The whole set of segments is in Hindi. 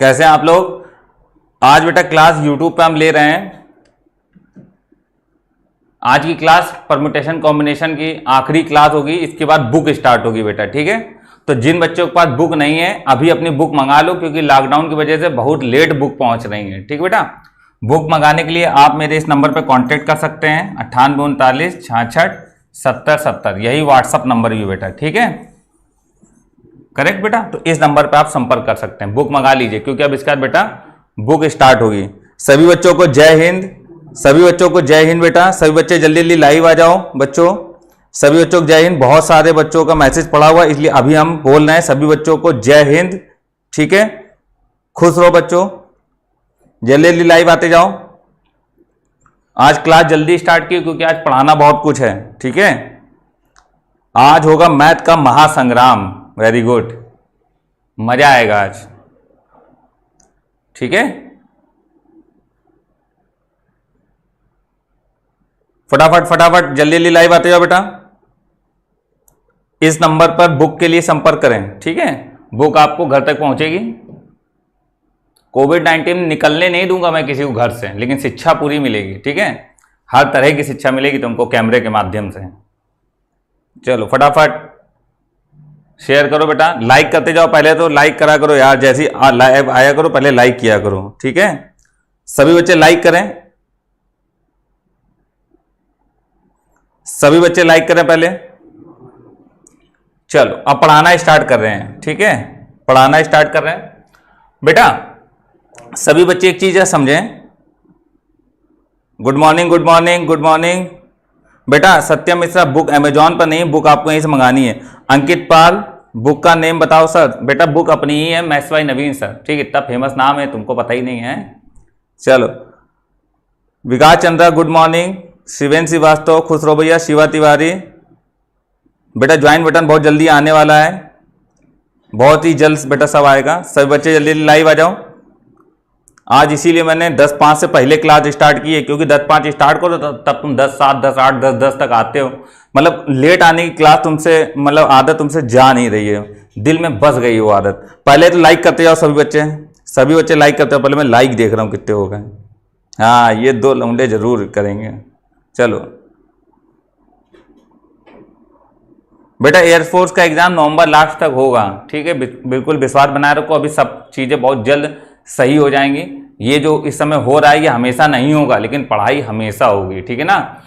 कैसे हैं आप लोग? आज बेटा क्लास यूट्यूब पे हम ले रहे हैं। आज की क्लास परम्यूटेशन कॉम्बिनेशन की आखिरी क्लास होगी, इसके बाद बुक स्टार्ट होगी बेटा, ठीक है। तो जिन बच्चों के पास बुक नहीं है अभी अपनी बुक मंगा लो, क्योंकि लॉकडाउन की वजह से बहुत लेट बुक पहुंच रही है, ठीक है बेटा। बुक मंगाने के लिए आप मेरे इस नंबर पर कांटेक्ट कर सकते हैं 9839667070, यही व्हाट्सअप नंबर भी बेटा, ठीक है, करेक्ट बेटा। तो इस नंबर पर आप संपर्क कर सकते हैं, बुक मंगा लीजिए, क्योंकि अब इसके बाद बेटा बुक स्टार्ट होगी। सभी बच्चों को जय हिंद, सभी बच्चों को जय हिंद बेटा। सभी बच्चे जल्दी जल्दी लाइव आ जाओ बच्चों, सभी बच्चों को जय हिंद। बहुत सारे बच्चों का मैसेज पड़ा हुआ है, इसलिए अभी हम बोल रहे हैं सभी बच्चों को जय हिंद, ठीक है। खुश रहो बच्चों, जल्दी जल्दी लाइव आते जाओ। आज क्लास जल्दी स्टार्ट की क्योंकि आज पढ़ाना बहुत कुछ है, ठीक है। आज होगा मैथ का महासंग्राम, वेरी गुड, मजा आएगा आज, ठीक है। फटाफट फटाफट जल्दी जल्दी लाइव आते जाओ बेटा। इस नंबर पर बुक के लिए संपर्क करें, ठीक है। बुक आपको घर तक पहुंचेगी। कोविड-19 निकलने नहीं दूंगा मैं किसी को घर से, लेकिन शिक्षा पूरी मिलेगी, ठीक है। हर तरह की शिक्षा मिलेगी तुमको कैमरे के माध्यम से। चलो फटाफट शेयर करो बेटा, लाइक करते जाओ। पहले तो लाइक करा करो यार, जैसी लाइव आया करो पहले लाइक किया करो, ठीक है। सभी बच्चे लाइक करें, सभी बच्चे लाइक करें पहले। चलो अब पढ़ाना स्टार्ट कर रहे हैं, ठीक है, पढ़ाना स्टार्ट कर रहे हैं बेटा। सभी बच्चे एक चीज है समझें। Good morning good morning good morning बेटा। सत्यम मिश्रा बुक अमेजॉन पर नहीं, बुक आपको यहीं से मंगानी है। अंकित पाल बुक का नेम बताओ सर। बेटा बुक अपनी ही है, मैथ्स बाय नवीन सर, ठीक है। इतना फेमस नाम है तुमको पता ही नहीं है। चलो विकास चंद्रा गुड मॉर्निंग। शिवेन श्रीवास्तव खुश रहो भैया। शिवा तिवारी बेटा ज्वाइन बटन बहुत जल्दी आने वाला है, बहुत ही जल्द बेटा सब आएगा। सभी बच्चे जल्दी जल्दी लाइव आ जाओ। आज इसीलिए मैंने 10:05 से पहले क्लास स्टार्ट की है, क्योंकि 10:05 स्टार्ट करो तब तुम 10:07 10:08 10:10 तक आते हो। मतलब लेट आने की क्लास तुमसे, मतलब आदत तुमसे जा नहीं रही है, दिल में बस गई वो आदत। पहले तो लाइक करते जाओ सभी बच्चे लाइक करते हो। पहले मैं लाइक देख रहा हूँ कितने हो गए। हाँ ये 2 लौंडे जरूर करेंगे। चलो बेटा एयरफोर्स का एग्जाम नवंबर लास्ट तक होगा, ठीक है। बिल्कुल विश्वास बनाए रखो, अभी सब चीजें बहुत जल्द सही हो जाएंगी। ये जो इस समय हो रहा है ये हमेशा नहीं होगा, लेकिन पढ़ाई हमेशा होगी, ठीक है ना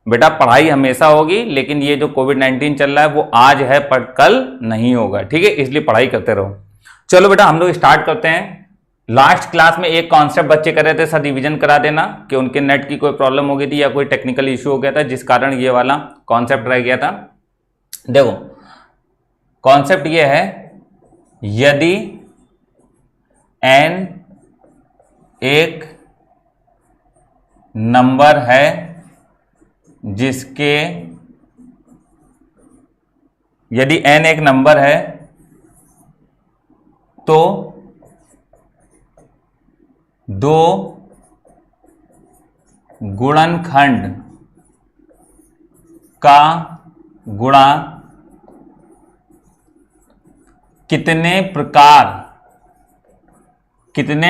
बेटा। पढ़ाई हमेशा होगी, लेकिन ये जो कोविड-19 चल रहा है वो आज है पर कल नहीं होगा, ठीक है। इसलिए पढ़ाई करते रहो। चलो बेटा हम लोग स्टार्ट करते हैं। लास्ट क्लास में एक कॉन्सेप्ट बच्चे कर रहे थे सर रिवीजन करा देना, कि उनके नेट की कोई प्रॉब्लम हो गई थी या कोई टेक्निकल इश्यू हो गया था, जिस कारण ये वाला कॉन्सेप्ट रह गया था। देखो कॉन्सेप्ट ये है, यदि n एक नंबर है जिसके, यदि n एक नंबर है तो 2 गुणनखंड का गुणा कितने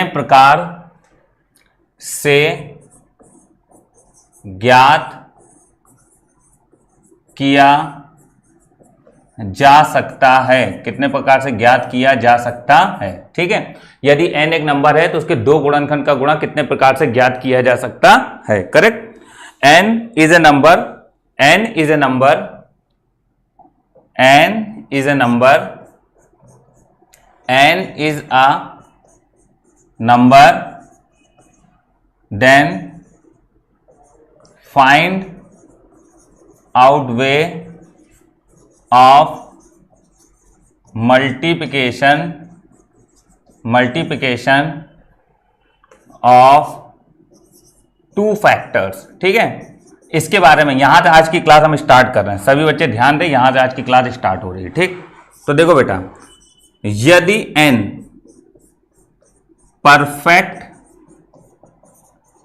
प्रकार से ज्ञात किया जा सकता है, कितने प्रकार से ज्ञात किया जा सकता है, ठीक है। यदि n एक नंबर है तो उसके 2 गुणनखंड का गुणा कितने प्रकार से ज्ञात किया जा सकता है, correct. n is a number, n is a number, n is a number, n is a number, then find out way of multiplication of 2 factors, ठीक है। इसके बारे में यहां से आज की क्लास हम स्टार्ट कर रहे हैं। सभी बच्चे ध्यान दें, यहां से आज की क्लास स्टार्ट हो रही है, ठीक। तो देखो बेटा, यदि n परफेक्ट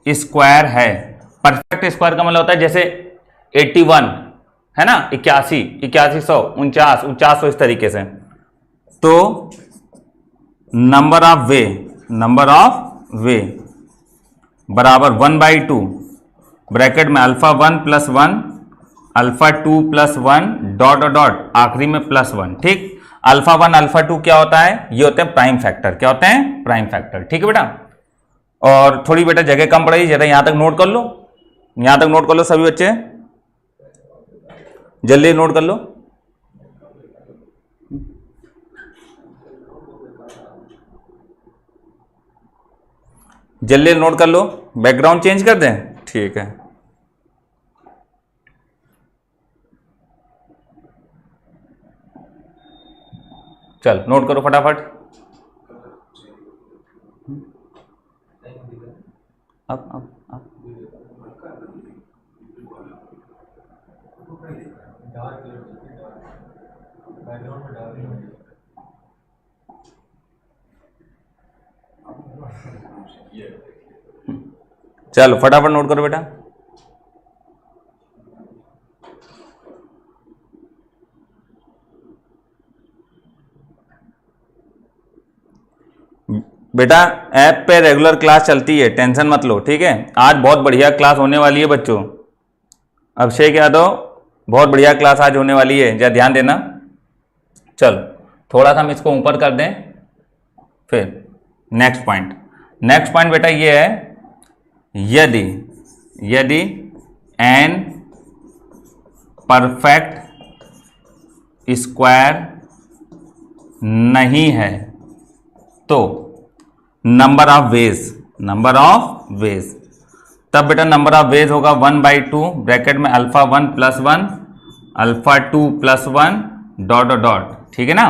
स्क्वायर है, परफेक्ट स्क्वायर का मतलब होता है जैसे 81 है ना, 81, 8100, 49, 4900 इस तरीके से, तो number of way number of वे बराबर 1/2 ब्रैकेट में α1 + 1 α2 + 1 डॉट डॉट आखिरी में +1। ठीक, α1 α2 क्या होता है, ये होते हैं प्राइम फैक्टर। क्या होते हैं, प्राइम फैक्टर। ठीक है बेटा, और थोड़ी बेटा जगह कम पड़ेगी, जरा यहां तक नोट कर लो, यहां तक नोट कर लो सभी बच्चे, जल्दी नोट कर लो। जल्दी नोट कर लो, बैकग्राउंड चेंज कर दें। ठीक है, चल नोट करो फटाफट। अब चलो फटाफट नोट करो बेटा। बेटा ऐप पे रेगुलर क्लास चलती है, टेंशन मत लो। ठीक है, आज बहुत बढ़िया क्लास होने वाली है बच्चों। अभिषेक यादव, बहुत बढ़िया क्लास आज होने वाली है, जरा ध्यान देना। चलो थोड़ा सा हम इसको ऊपर कर दें, फिर नेक्स्ट पॉइंट बेटा ये है, यदि n परफेक्ट स्क्वायर नहीं है तो नंबर ऑफ वेज, तब बेटा नंबर ऑफ वेज होगा 1/2 ब्रैकेट में α1 + 1 α2 + 1 डॉट डॉट। ठीक है ना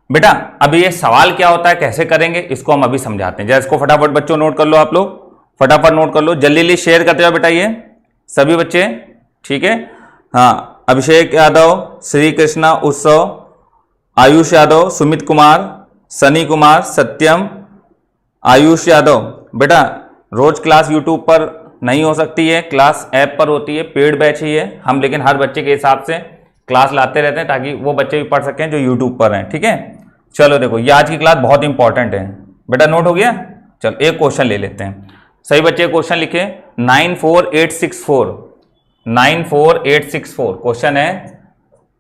बेटा, अभी ये सवाल क्या होता है, कैसे करेंगे, इसको हम अभी समझाते हैं। जरा इसको फटाफट बच्चों नोट कर लो, आप लोग फटाफट नोट कर लो, जल्दी शेयर करते हो बेटा ये सभी बच्चे। ठीक है, हाँ, अभिषेक यादव, श्री कृष्णा उत्सव, आयुष यादव, सुमित कुमार, सनी कुमार, सत्यम, आयुष यादव। बेटा रोज क्लास यूट्यूब पर नहीं हो सकती है, क्लास ऐप पर होती है, पेड बैच ही है हम, लेकिन हर बच्चे के हिसाब से क्लास लाते रहते हैं ताकि वो बच्चे भी पढ़ सकें जो यूट्यूब पर हैं। ठीक है, चलो देखो ये आज की क्लास बहुत इंपॉर्टेंट है बेटा, नोट हो गया। चलो एक क्वेश्चन ले लेते हैं, सही बच्चे क्वेश्चन लिखे 94864 क्वेश्चन है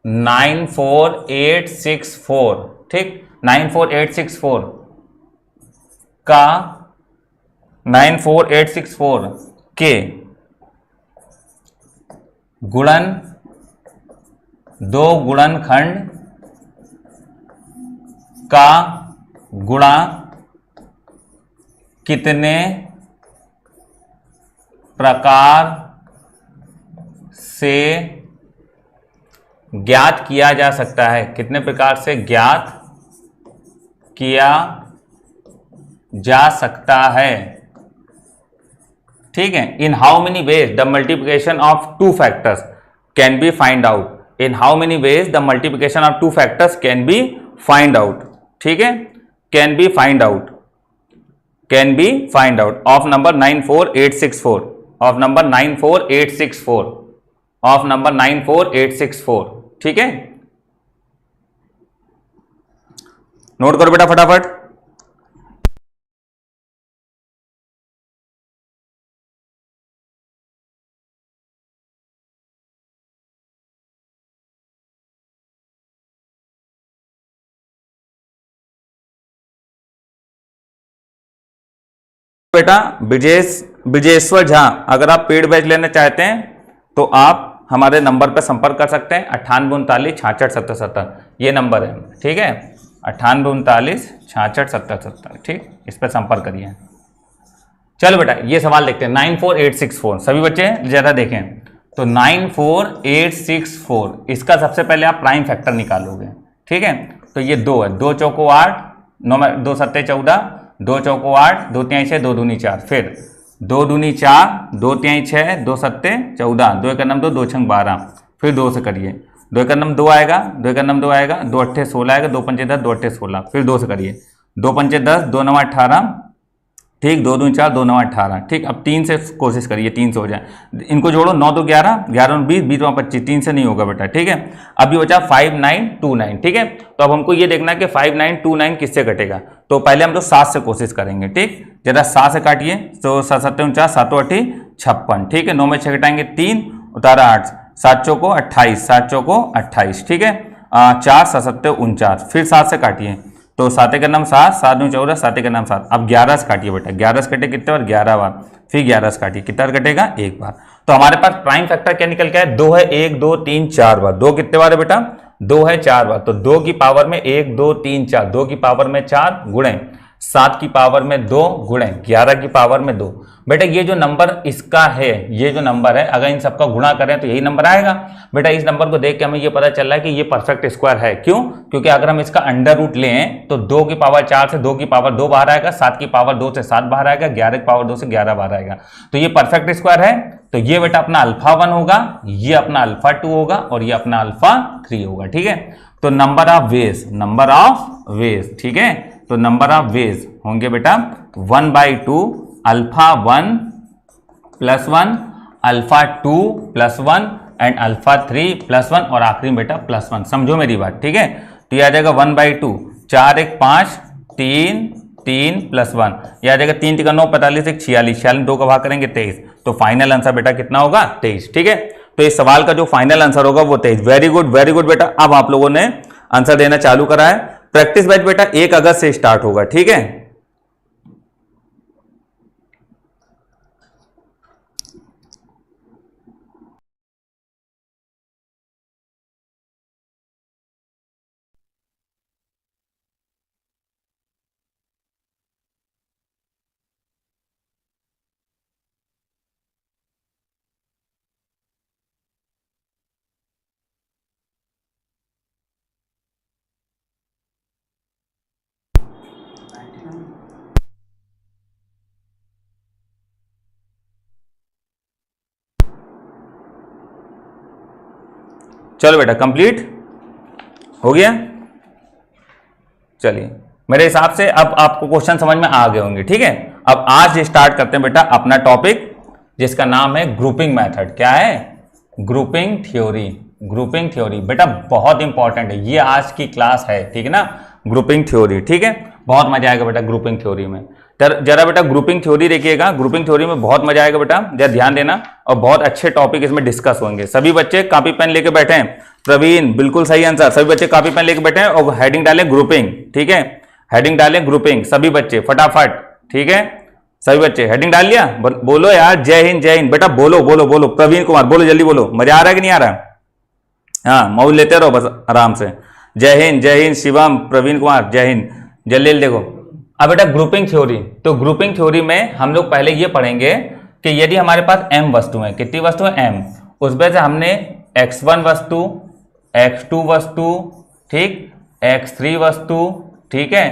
94864। ठीक, 94864 के गुणन दो गुणनखंड का गुणा कितने प्रकार से ज्ञात किया जा सकता है, कितने प्रकार से ज्ञात किया जा सकता है। ठीक है, in how many ways the multiplication of two factors can be find out, in how many ways the multiplication of two factors can be find out. ठीक है, can be find out of number 94864 of number 94864। ठीक है, नोट करो बेटा फटाफट। बेटा ब्रिजेश्वर झा, अगर आप पेड बैच लेना चाहते हैं तो आप हमारे नंबर पर संपर्क कर सकते हैं 9839 66 77, ये नंबर है। ठीक है, 9839 66 77। ठीक, इस पर संपर्क करिए। चलो बेटा ये सवाल देखते हैं 94864, सभी बच्चे ज़्यादा देखें तो 94864 इसका सबसे पहले आप प्राइम फैक्टर निकालोगे। ठीक है, तो ये 2 है, 2 चौको 8, 2 सत्ते 14, 2 चौको 8, 2 तिहाई 6, 2 दूनी 4, फिर 2 दूनी 4, 2 तिहाई 6, 2 सत्ते 14, 2 एक नम 2, 2 छंग 12, फिर 2 से करिए, 2 एक नम 2 आएगा, 2 एक नम 2 आएगा, 2 अट्ठे 16 आएगा, 2 पंचे 10, 2 अट्ठे 16, फिर 2 से करिए, 2 पंचे 10, 2 नवा 18। ठीक, 2 दूनी 4, 2 नवा 18। ठीक, अब 3 से कोशिश करिए 3 से हो जाए, इनको जोड़ो, 9 2 11, 11 20, 20 25, 3 से नहीं होगा बेटा। ठीक है, अभी बचा 5929। ठीक है, तो अब हमको ये देखना है कि 5929 किससे कटेगा, तो पहले हम लोग 7 से कोशिश करेंगे, ठीक। जरा 7 से काटिए, तो 7 7 49, 7 8 56, ठीक है। 9 में 6 घटाएंगे 3, उतारा 8, 7 चौको 28, 7 चौको 28, ठीक है। 4 7 7 49, फिर 7 से काटिए, तो 7 का नाम 7, 7 9 14, 7 का नाम 7। अब 11 से काटिए बेटा, 11 से कटे कितने बार, 11 बार, फिर 11 से काटिए, कितना बार कटेगा, 1 बार। तो हमारे पास प्राइम फैक्टर क्या निकल के है, 2 है, 1 2 3 4 बार। 2 कितने बार है बेटा, 2 है 4 बार। तो 2 की पावर में 1 2 3 4, 2 की पावर में 4 गुणे 7 की पावर में 2 गुणे 11 की पावर में 2। बेटा ये जो नंबर इसका है, ये जो नंबर है, अगर इन सबका गुणा करें तो यही नंबर आएगा। बेटा इस नंबर को देख के हमें ये पता चल रहा है कि ये परफेक्ट स्क्वायर है। क्यों? क्योंकि अगर हम इसका अंडर रूट लें तो 2 की पावर 4 से 2 की पावर 2 बाहर आएगा, 7 की पावर 2 से 7 बाहर आएगा, 11 की पावर 2 से 11 बाहर आएगा। तो ये परफेक्ट स्क्वायर है। तो ये बेटा अपना अल्फा 1 होगा, ये अपना अल्फा 2 होगा और ये अपना अल्फा 3 होगा, ठीक है। तो नंबर ऑफ वेज, ठीक है। तो नंबर ऑफ वेज होंगे बेटा 1/2 alpha 1 plus 1, alpha 2 plus 1 and alpha 3 plus 1 और आखिरी बेटा प्लस 1। समझो मेरी बात, ठीक है। तो ये आ जाएगा 1/2, 4 1 5, 3 3 प्लस 1, यह आ जाएगा 3 3 9 45 1 46, 46 2 का भाग करेंगे 23। तो फाइनल आंसर बेटा कितना होगा, 23, ठीक है। तो इस सवाल का जो फाइनल आंसर होगा वो 23। वेरी गुड बेटा। अब आप लोगों ने आंसर देना चालू करा है। प्रैक्टिस बैच बेटा 1 अगस्त से स्टार्ट होगा, ठीक है। चलो बेटा कंप्लीट हो गया। चलिए मेरे हिसाब से अब आपको क्वेश्चन समझ में आ गए होंगे, ठीक है। अब आज स्टार्ट करते हैं बेटा अपना टॉपिक जिसका नाम है ग्रुपिंग मेथड। क्या है, ग्रुपिंग थ्योरी। बेटा बहुत इंपॉर्टेंट है, ये आज की क्लास है, ठीक है ना। ग्रुपिंग थ्योरी, ठीक है। बहुत मजा आएगा बेटा ग्रुपिंग थ्योरी में। जरा बेटा ग्रुपिंग थ्योरी देखिएगा, ग्रुपिंग थ्योरी में बहुत मजा आएगा बेटा, जरा ध्यान देना। और बहुत अच्छे टॉपिक इसमें डिस्कस होंगे। सभी बच्चे कॉपी पेन लेके बैठे हैं। प्रवीण बिल्कुल सही आंसर, सभी बच्चे कॉपी पेन लेके बैठे हैं और हेडिंग डालें ग्रुपिंग, ठीक है। हेडिंग डालें ग्रुपिंग, सभी बच्चे फटाफट, ठीक है। सभी बच्चे हेडिंग डाल लिया, बोलो यार जय हिंद बेटा, बोलो। प्रवीण कुमार बोलो, जल्दी बोलो। मजा आ रहा है कि नहीं आ रहा? हाँ मौज लेते रहो बस आराम से। जय हिंद शिवम, प्रवीण कुमार जय हिंद, जल्दी देखो। अब बेटा ग्रुपिंग थ्योरी, तो ग्रुपिंग थ्योरी में हम लोग पहले ये पढ़ेंगे कि यदि हमारे पास m वस्तु है, कितनी वस्तु है m, उसमें से हमने x1 वस्तु, x2 वस्तु, ठीक, x3 वस्तु, ठीक है,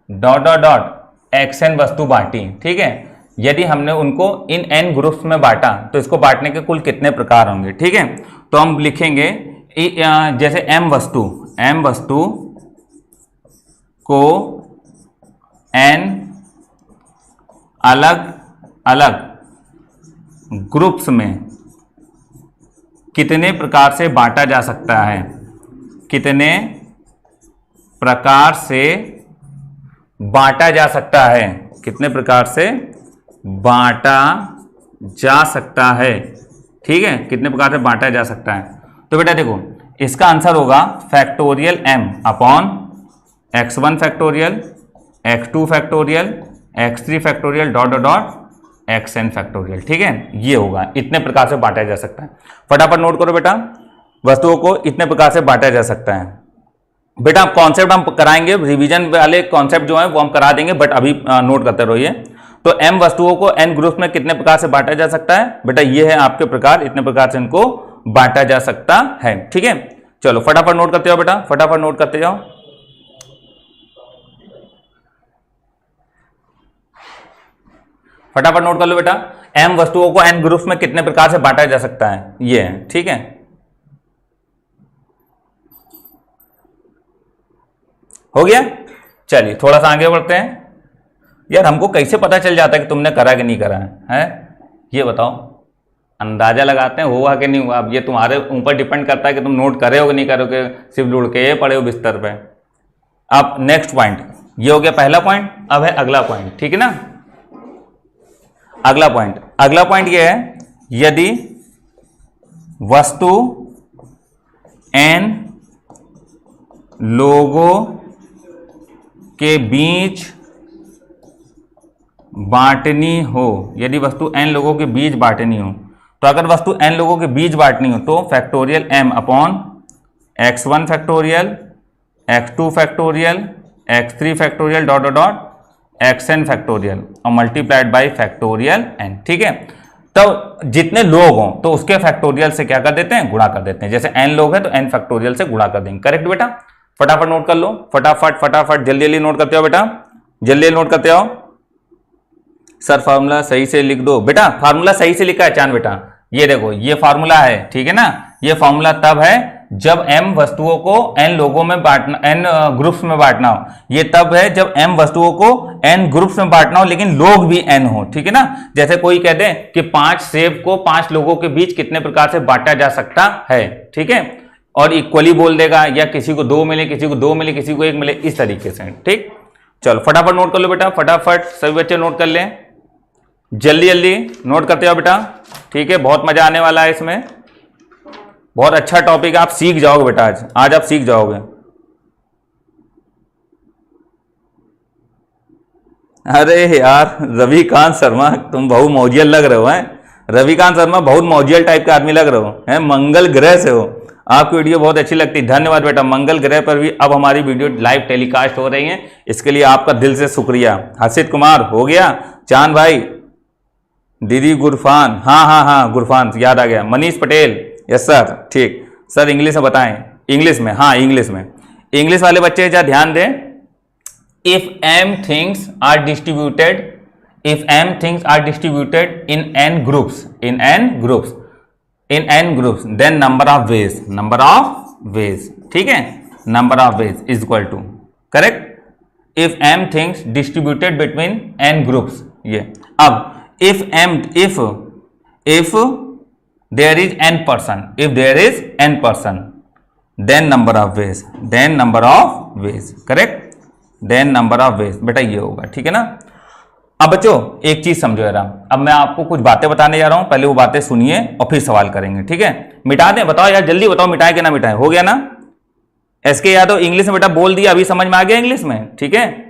डॉट xn वस्तु बांटी, ठीक है। यदि हमने उनको इन n ग्रुप्स में बांटा तो इसको बांटने के कुल कितने प्रकार होंगे, ठीक है। तो हम लिखेंगे जैसे m वस्तु को n अलग अलग ग्रुप्स में कितने प्रकार से बांटा जा सकता है, कितने प्रकार से बांटा जा सकता है, कितने प्रकार से बांटा जा सकता है, ठीक है, कितने प्रकार से बांटा जा सकता है। तो बेटा देखो इसका आंसर होगा factorial m upon x1 factorial, x2 factorial, x3 factorial dot xn factorial, ठीक है। ये होगा, इतने प्रकार से बांटा जा सकता है। फटाफट नोट करो बेटा, वस्तुओं को इतने प्रकार से बांटा जा सकता है। बेटा कॉन्सेप्ट हम कराएंगे, रिवीजन वाले कॉन्सेप्ट जो है वो हम करा देंगे, बट अभी नोट करते रहिए। तो m वस्तुओं को n ग्रुप में कितने प्रकार से बांटा जा सकता है, बेटा ये है आपके प्रकार, इतने प्रकार से इनको बांटा जा सकता है, ठीक है। चलो फटाफट नोट करते जाओ बेटा, फटाफट नोट करते जाओ। फटाफट नोट कर लो बेटा, m वस्तुओं को n ग्रुप्स में कितने प्रकार से बांटा जा सकता है, ये है, ठीक है। हो गया। चलिए थोड़ा सा आगे बढ़ते हैं। यार हमको कैसे पता चल जाता है कि तुमने करा कि नहीं करा है, ये बताओ। अंदाजा लगाते हैं हुआ कि नहीं हुआ। अब ये तुम्हारे ऊपर डिपेंड करता है कि तुम नोट करे हो कि नहीं करोगे, सिर्फ लुढ़ के पड़े हो बिस्तर पे। अब नेक्स्ट पॉइंट, ये हो गया पहला पॉइंट। अब है अगला पॉइंट, ठीक है ना। अगला पॉइंट ये है, यदि वस्तु n लोगों के बीच बांटनी हो, यदि वस्तु n लोगों के बीच बांटनी हो, तो अगर वस्तु n लोगों के बीच बांटनी हो तो factorial m upon x1 factorial, x2 factorial, x3 factorial dot dot dot xn factorial और मल्टीप्लाइड बाई फैक्टोरियल n, ठीक है। तो जितने लोग हों तो उसके फैक्टोरियल से क्या कर देते हैं, गुणा कर देते हैं। जैसे n लोग हैं तो n फैक्टोरियल से गुणा कर देंगे। करेक्ट बेटा, फटाफट नोट कर लो, फटाफट जल्दी जल्दी नोट करते हो बेटा, जल्दी नोट करते हो। सर फार्मूला सही से लिख दो बेटा, फार्मूला सही से लिखा है चांद बेटा, ये देखो ये फार्मूला है, ठीक है ना। ये फार्मूला तब है जब m वस्तुओं को n लोगों में बांटना, n ग्रुप्स में बांटना हो। ये तब है जब m वस्तुओं को n ग्रुप्स में बांटना हो लेकिन लोग भी n हो, ठीक है ना। जैसे कोई कह दे कि 5 सेब को 5 लोगों के बीच कितने प्रकार से बांटा जा सकता है, ठीक है, और इक्वली बोल देगा, या किसी को 2 मिले, किसी को 2 मिले, किसी को 1 मिले, इस तरीके से, ठीक। चलो फटाफट नोट कर लो बेटा, फटाफट सभी बच्चे नोट कर लें, जल्दी जल्दी नोट करते हो बेटा, ठीक है। बहुत मजा आने वाला है इसमें, बहुत अच्छा टॉपिक है, आप सीख जाओगे बेटा, आज आप सीख जाओगे। अरे यार रविकांत शर्मा, तुम बहुत मौजियल लग रहे हो, हैं रविकांत शर्मा, बहुत मौजियल टाइप के आदमी लग रहे हो, हैं मंगल ग्रह से हो, आपकी वीडियो बहुत अच्छी लगती है। धन्यवाद बेटा, मंगल ग्रह पर भी अब हमारी वीडियो लाइव टेलीकास्ट हो रही है, इसके लिए आपका दिल से शुक्रिया। हर्षित कुमार हो गया, चांद भाई, दीदी गुरफान, हाँ गुरफान याद आ गया, मनीष पटेल, यस सर, ठीक सर। इंग्लिश में बताएं, इंग्लिश में, हाँ इंग्लिश में, इंग्लिश वाले बच्चे जरा ध्यान दें। If m things are distributed, if m things are distributed in n groups, then number of ways, ठीक है, number of ways is equal to, correct. If m things distributed between n groups, ये अब if there is n person, then number of ways, correct, then number of ways, बेटा ये होगा, ठीक है ना। अब बच्चों एक चीज समझो जरा, अब मैं आपको कुछ बातें बताने जा रहा हूं, पहले वो बातें सुनिए और फिर सवाल करेंगे, ठीक है। मिटा दें, बताओ यार जल्दी बताओ, मिटाए कि ना मिटाए, हो गया ना। एसके यादव इंग्लिश में बेटा बोल दिया, अभी समझ में आ गया इंग्लिश में, ठीक है।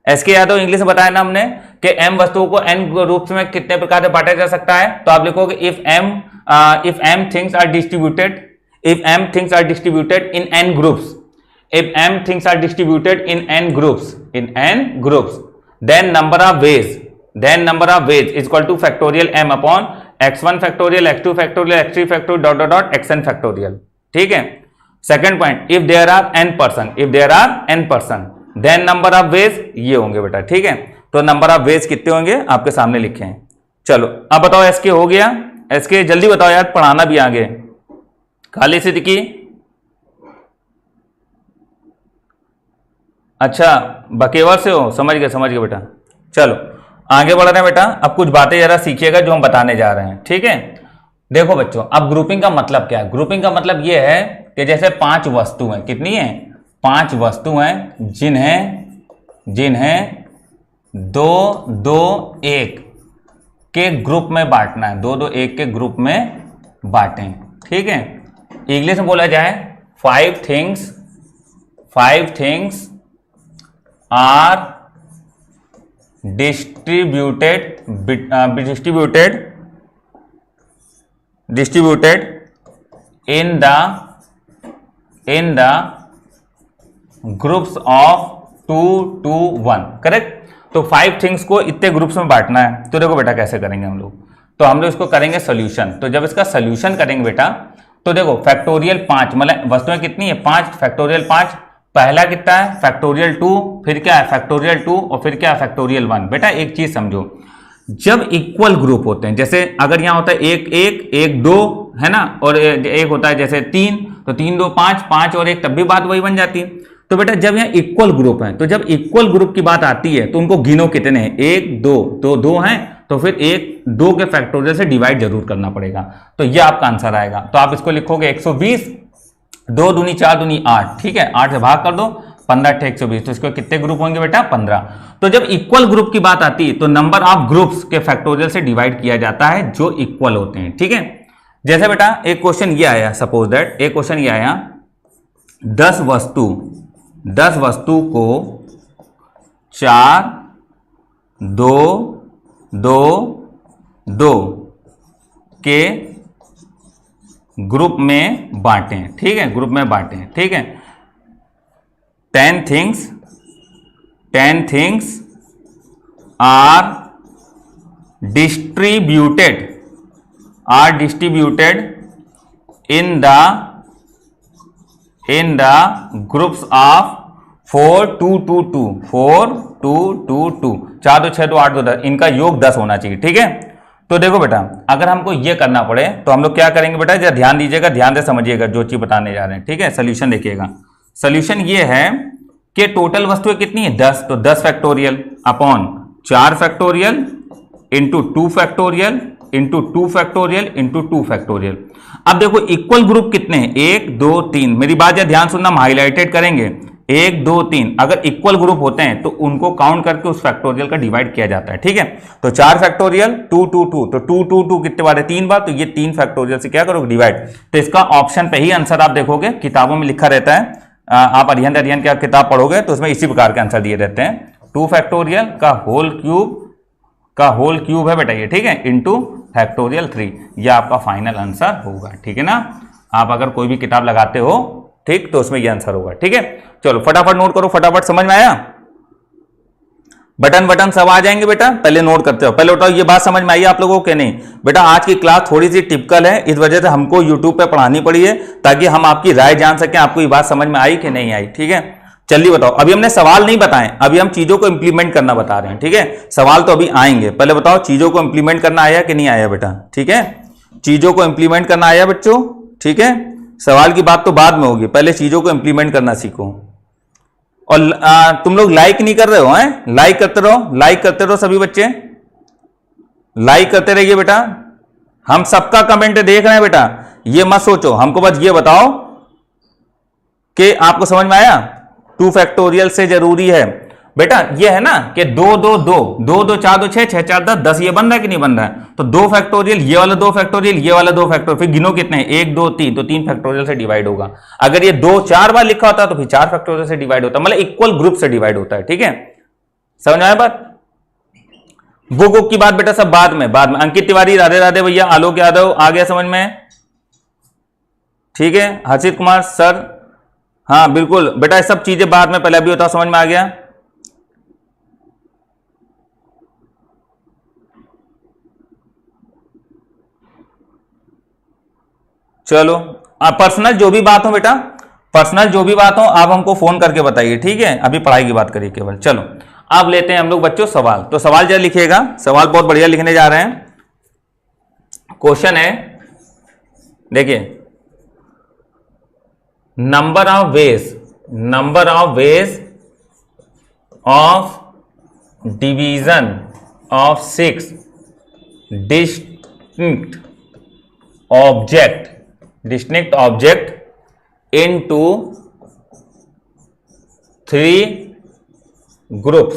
एसके यादव इंग्लिश में बताया ना हमने कि m वस्तुओं को n ग्रुप्स में कितने प्रकार से बांटा जा सकता है, तो आप लिखोगे if m things are distributed, if m things are distributed in n groups, if m things are distributed in n groups, then number of ways is equal to factorial m upon x1 factorial, x2 factorial, x3 factorial dot dot dot xn factorial, ठीक है। Second point, if there are n person, then number of ways ये होंगे बेटा, ठीक है। तो नंबर ऑफ वेज कितने होंगे आपके सामने लिखे हैं। चलो अब बताओ, एसके हो गया, एसके जल्दी बताओ यार, पढ़ाना भी आगे। खाली सिद्दीकी, अच्छा बकेवर से हो, समझ गए बेटा। चलो आगे बढ़ रहे हैं बेटा, अब कुछ बातें जरा सीखिएगा जो हम बताने जा रहे हैं, ठीक है। देखो बच्चों, अब ग्रुपिंग का मतलब क्या है। ग्रुपिंग का मतलब यह है कि जैसे 5 वस्तु हैं, कितनी है, 5 वस्तु हैं जिन्हें 2-2-1 के ग्रुप में बांटना है, 2-2-1 के ग्रुप में बांटें, ठीक है। इंग्लिश में बोला जाए 5 things are distributed in the groups of 2 to 1, correct. तो 5 थिंग्स को इतने ग्रुप्स में बांटना है, तो देखो बेटा कैसे करेंगे हम लोग, तो हम लोग इसको करेंगे सोल्यूशन। तो जब इसका सोल्यूशन करेंगे बेटा, तो देखो फैक्टोरियल 5, मतलब वस्तुएं कितनी है 5, फैक्टोरियल 5, पहला कितना है फैक्टोरियल 2, फिर क्या है फैक्टोरियल 2, और फिर क्या है फैक्टोरियल 1। बेटा एक चीज समझो, जब इक्वल ग्रुप होते हैं, जैसे अगर यहां होता है 1 1 1 2 है ना, और एक होता है जैसे 3, तो 3 2 5 5 और 1, तब भी बात वही बन जाती है। तो बेटा जब यहाँ इक्वल ग्रुप है, तो जब इक्वल ग्रुप की बात आती है तो उनको गिनो कितने हैं, 1 2, तो 2 हैं, तो फिर 1 2 के फैक्टोरियल से डिवाइड जरूर करना पड़ेगा, तो ये आपका आंसर आएगा। तो आप इसको लिखोगे 120, 2 दूनी 4 दूनी 8, ठीक है, 8 से भाग कर दो, 15 × 120, तो इसके कितने ग्रुप होंगे बेटा? 15। तो जब इक्वल ग्रुप की बात आती है तो नंबर ऑफ ग्रुप्स के फैक्टोरियल से डिवाइड किया जाता है जो इक्वल होते हैं, ठीक है। जैसे बेटा एक क्वेश्चन ये आया, सपोज दैट एक क्वेश्चन ये आया, 10 वस्तु को 4 2 2 2 के ग्रुप में बांटें, ठीक है, ग्रुप में बांटें, ठीक है। 10 things are distributed in the groups of 4 2 2 2 4 2 2 2 4 2 6 2 8 2 10, इनका योग 10 होना चाहिए, ठीक है। तो देखो बेटा, अगर हमको ये करना पड़े तो हम लोग क्या करेंगे बेटा, जरा ध्यान दीजिएगा, ध्यान से समझिएगा जो चीज बताने जा रहे हैं, ठीक है। सोल्यूशन देखिएगा, सोल्यूशन ये है कि टोटल वस्तुएं कितनी है? 10, तो 10 factorial upon 4 factorial into 2 factorial into 2 factorial into 2 factorial. अब देखो इक्वल ग्रुप कितने हैं? 1 2 3, मेरी बात या ध्यान सुनना, हम हाईलाइटेड करेंगे। 1 2 3 अगर इक्वल ग्रुप होते हैं तो उनको काउंट करके उस फैक्टोरियल का डिवाइड किया जाता है, ठीक है। तो 4 फैक्टोरियल 2 2 2, तो 2 2 2 कितने बार है? 3 बार, तो ये 3 फैक्टोरियल से क्या करोगे? डिवाइड। तो इसका ऑप्शन पे ही आंसर आप देखोगे, किताबों में लिखा रहता है, आप अध्ययन क्या किताब पढ़ोगे तो उसमें इसी प्रकार के आंसर दिए रहते हैं। 2 फैक्टोरियल का होल क्यूब है बेटा ये, ठीक है, इंटू फैक्टोरियल 3, यह आपका फाइनल आंसर होगा, ठीक है ना। आप अगर कोई भी किताब लगाते हो, ठीक, तो उसमें ये आंसर होगा, ठीक है। चलो फटाफट नोट करो, फटाफट, समझ में आया? बटन सब आ जाएंगे बेटा, पहले नोट करते हो। पहले बताओ ये बात समझ में आई आप लोगों को कि नहीं? बेटा आज की क्लास थोड़ी सी टिपिकल है, इस वजह से हमको यूट्यूब पे पढ़ानी पड़ी है ताकि हम आपकी राय जान सकें, आपको ये बात समझ में आई कि नहीं आई, ठीक है। चलिए बताओ, अभी हमने सवाल नहीं बताए, अभी हम चीजों को इंप्लीमेंट करना बता रहे हैं, ठीक है। सवाल तो अभी आएंगे, पहले बताओ चीजों को इंप्लीमेंट करना आया कि नहीं आया बेटा, ठीक है। चीजों को इंप्लीमेंट करना आया बच्चों, ठीक है। सवाल की बात तो बाद में होगी, पहले चीजों को इंप्लीमेंट करना सीखो। और तुम लोग लाइक नहीं कर रहे हो, हैं? लाइक करते रहो सभी बच्चे, लाइक करते रहिए बेटा। हम सबका कमेंट देख रहे हैं बेटा, ये मत सोचो, हमको बस ये बताओ कि आपको समझ में आया। 2 फैक्टोरियल से जरूरी है बेटा, ये है ना कि 2 2 2 2 2 4 2 6 6 4 10 10, ये बन रहा है कि नहीं बन रहा है? तो 2 फैक्टोरियल, ये वाला 2 फैक्टोरियल, ये वाला 2 फैक्टोरियल, फिर गिनो कितने हैं? 1 2 3, तो 3 फैक्टोरियल से डिवाइड होगा। अगर ये 2 4 बार लिखा होता तो फिर 4 फैक्टोरियल से डिवाइड होता, मतलब इक्वल ग्रुप से डिवाइड होता है, ठीक है। समझ आया बात? बुक की बात बेटा सब बाद में। अंकित तिवारी, राधे राधे भैया, आलोक यादव, आ गया समझ में, ठीक है। हर्षित कुमार सर, हाँ बिल्कुल बेटा, सब चीजें बाद में, पहले अभी बताओ समझ में आ गया। चलो पर्सनल जो भी बात हो बेटा, पर्सनल जो भी बात हो आप हमको फोन करके बताइए, ठीक है। अभी पढ़ाई की बात करिए केवल। चलो अब लेते हैं हम लोग बच्चों सवाल। तो सवाल जरा लिखिएगा, सवाल बहुत बढ़िया लिखने जा रहे हैं। क्वेश्चन है, देखिए, number of ways of division of 6 distinct object into 3 groups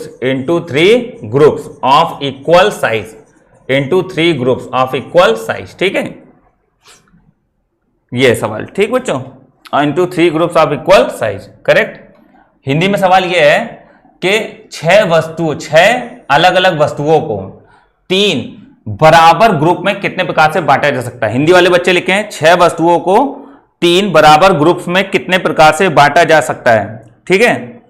of equal size, ठीक है। ये सवाल, ठीक बच्चों, into 3 groups of equal size, correct. Hindi में सवाल ये है कि 6 अलग अलग वस्तुओं को 3 बराबर ग्रुप में कितने प्रकार से बांटा जा सकता है। हिंदी वाले बच्चे लिखे हैं 6 वस्तुओं को 3 बराबर ग्रुप्स में कितने प्रकार से बांटा जा सकता है, ठीक है।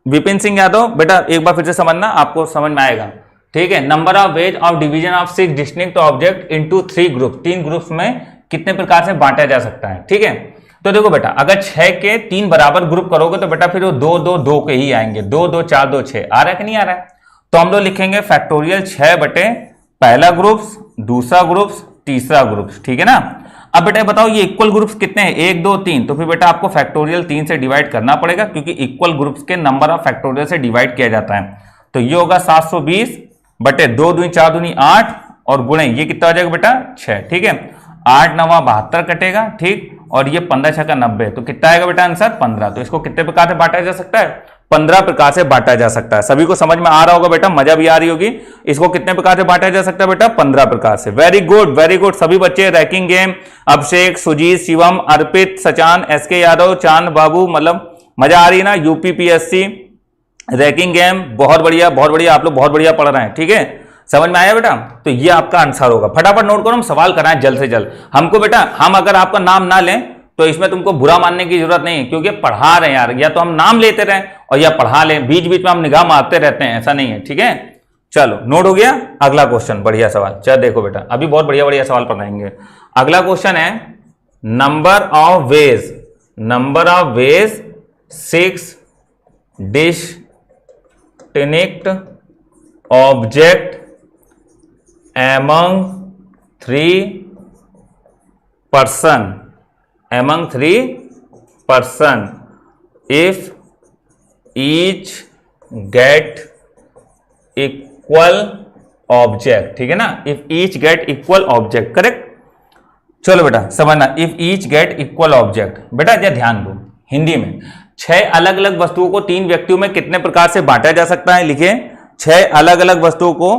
विपिन सिंह यादव बेटा एक बार फिर से समझना, आपको समझ में आएगा, ठीक है। Number of ways of division of 6 distinct object into 3 group, 3 groups में कितने प्रकार से बांटा जा सकता है, ठीक है। तो देखो बेटा, अगर 6 के 3 बराबर ग्रुप करोगे तो बेटा फिर वो 2 2 2 के ही आएंगे, 2 2 4 2 6 आ रहा है कि नहीं आ रहा है। तो हम लोग लिखेंगे फैक्टोरियल 6 बटे पहला ग्रुप्स, दूसरा ग्रुप्स, तीसरा ग्रुप्स, ठीक है ना। अब बेटा बताओ ये इक्वल ग्रुप्स कितने हैं? 1 2 3, तो फिर बेटा आपको फैक्टोरियल 3 से डिवाइड करना पड़ेगा क्योंकि इक्वल ग्रुप्स के नंबर ऑफ फैक्टोरियल से डिवाइड किया जाता है। तो ये होगा 720 बटे 2 दूनी 4 दूनी 8 और गुणे ये कितना हो जाएगा बेटा 6, ठीक है। 8 9 72 कटेगा, ठीक। और ये 15 छक्का 90, तो कितना आएगा बेटा आंसर 15। तो इसको कितने प्रकार से बांटा जा सकता है? 15 प्रकार से बांटा जा सकता है। सभी को समझ में आ रहा होगा बेटा, मजा भी आ रही होगी। इसको कितने प्रकार से बांटा जा सकता है बेटा? 15 प्रकार से। वेरी गुड वेरी गुड सभी बच्चे। रैंकिंग गेम, अभिषेक, सुजीत, शिवम, अर्पित, सचान, एसके यादव, चांद बाबू, मतलब मजा आ रही है ना? यूपीपीएससी रैंकिंग गेम, बहुत बढ़िया बहुत बढ़िया, आप लोग बहुत बढ़िया पढ़ रहे हैं। ठीक है, समझ में आया बेटा? तो ये आपका आंसर होगा। फटाफट नोट करो, हम सवाल कराएं जल्द से जल्द। हमको बेटा, हम अगर आपका नाम ना लें तो इसमें तुमको बुरा मानने की जरूरत नहीं है, क्योंकि पढ़ा रहे हैं यार, या तो हम नाम लेते रहें और या पढ़ा लें, बीच बीच में हम निगाह मारते रहते हैं, ऐसा नहीं है। ठीक है, चलो नोट हो गया। अगला क्वेश्चन, बढ़िया सवाल। चल देखो बेटा, अभी बहुत बढ़िया बढ़िया सवाल पढ़ाएंगे। अगला क्वेश्चन है number of veg 6 distinct object among 3 person if each get equal object। ठीक है ना, if each get equal object, correct. चलो बेटा समझना, if each get equal object। बेटा क्या ध्यान दो, हिंदी में 6 अलग अलग वस्तुओं को 3 व्यक्तियों में कितने प्रकार से बांटा जा सकता है? लिखिए, 6 अलग अलग वस्तुओं को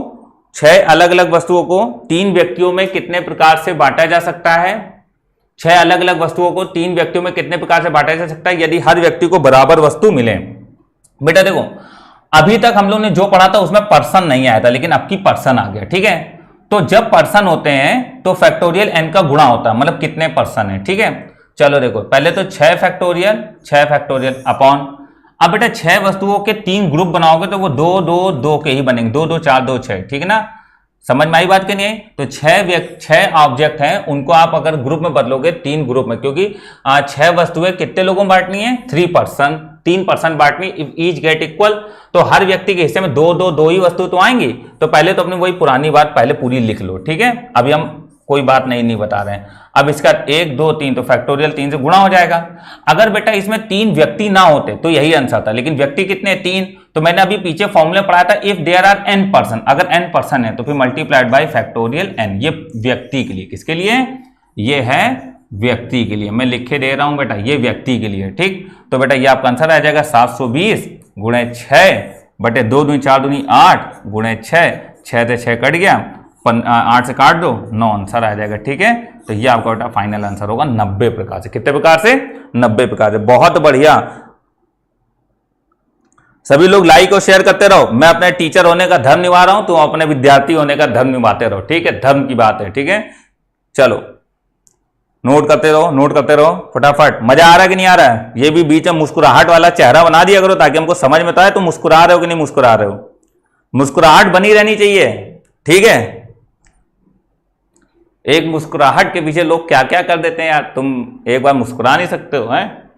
3 व्यक्तियों में कितने प्रकार से बांटा जा सकता है? 6 अलग अलग वस्तुओं को 3 व्यक्तियों में कितने प्रकार से बांटा जा सकता है यदि हर व्यक्ति को बराबर वस्तु मिले? बेटा देखो, अभी तक हम लोग ने जो पढ़ा था उसमें पर्सन नहीं आया था, लेकिन अब की पर्सन आ गया। ठीक है, तो जब पर्सन होते हैं तो फैक्टोरियल n का गुणा होता है, मतलब कितने पर्सन है। ठीक है, चलो देखो, पहले तो 6 फैक्टोरियल अपॉन, अब बेटा 6 वस्तुओं के 3 ग्रुप बनाओगे तो वो 2 2 2 के ही बनेंगे, 2 2 4 2 6। ठीक है ना, समझ में आई बात कि नहीं? तो 6 ऑब्जेक्ट हैं, उनको आप अगर ग्रुप में बदलोगे 3 ग्रुप में, क्योंकि 6 वस्तुएं कितने लोगों में बांटनी है? 3 पर्सन बांटनी। इफ ईच गेट इक्वल, तो हर व्यक्ति के हिस्से में 2 2 2 ही वस्तु तो आएंगी। तो पहले तो अपने वही पुरानी बात पहले पूरी लिख लो। ठीक है, अभी हम कोई बात नहीं बता रहे हैं। अब इसका 1 2 3, तो फैक्टोरियल 3 से गुणा हो जाएगा। अगर बेटा इसमें 3 व्यक्ति ना होते तो यही आंसर था, लेकिन व्यक्ति कितने? 3। तो मैंने अभी पीछे फॉर्मूले पढ़ा था, if there are n person, अगर n पर्सन है तो फिर मल्टीप्लाइड बाय फैक्टोरियल n। ये व्यक्ति के लिए, किसके लिए? ये है व्यक्ति के लिए, मैं लिखे दे रहा हूं बेटा, ये व्यक्ति के लिए। ठीक, तो बेटा ये आपका आंसर आ जाएगा 720 गुणे 6 बटे 2 दूनी 4 दूनी 8 गुणे 6, 6 से 6 कट गया, 8 से काट दो, 9 आंसर आ जाएगा। ठीक है, तो ये आपका बेटा फाइनल आंसर होगा 90 प्रकार से। कितने प्रकार से? 90 प्रकार से। बहुत बढ़िया, सभी लोग लाइक और शेयर करते रहो। मैं अपने टीचर होने का धर्म निभा रहा हूं, तो अपने विद्यार्थी होने का धर्म निभाते रहो। ठीक है, धर्म की बात है। ठीक है, चलो नोट करते रहो फटाफट। मजा आ रहा है कि नहीं आ रहा है? ये भी बीच में मुस्कुराहट वाला चेहरा बना दिया करो, ताकि हमको समझ में तो आए तो मुस्कुरा रहे हो कि नहीं मुस्कुरा रहे हो। मुस्कुराहट बनी रहनी चाहिए। ठीक है, एक मुस्कुराहट के पीछे लोग क्या क्या कर देते हैं यार, तुम एक बार मुस्कुरा नहीं सकते हो? हैं,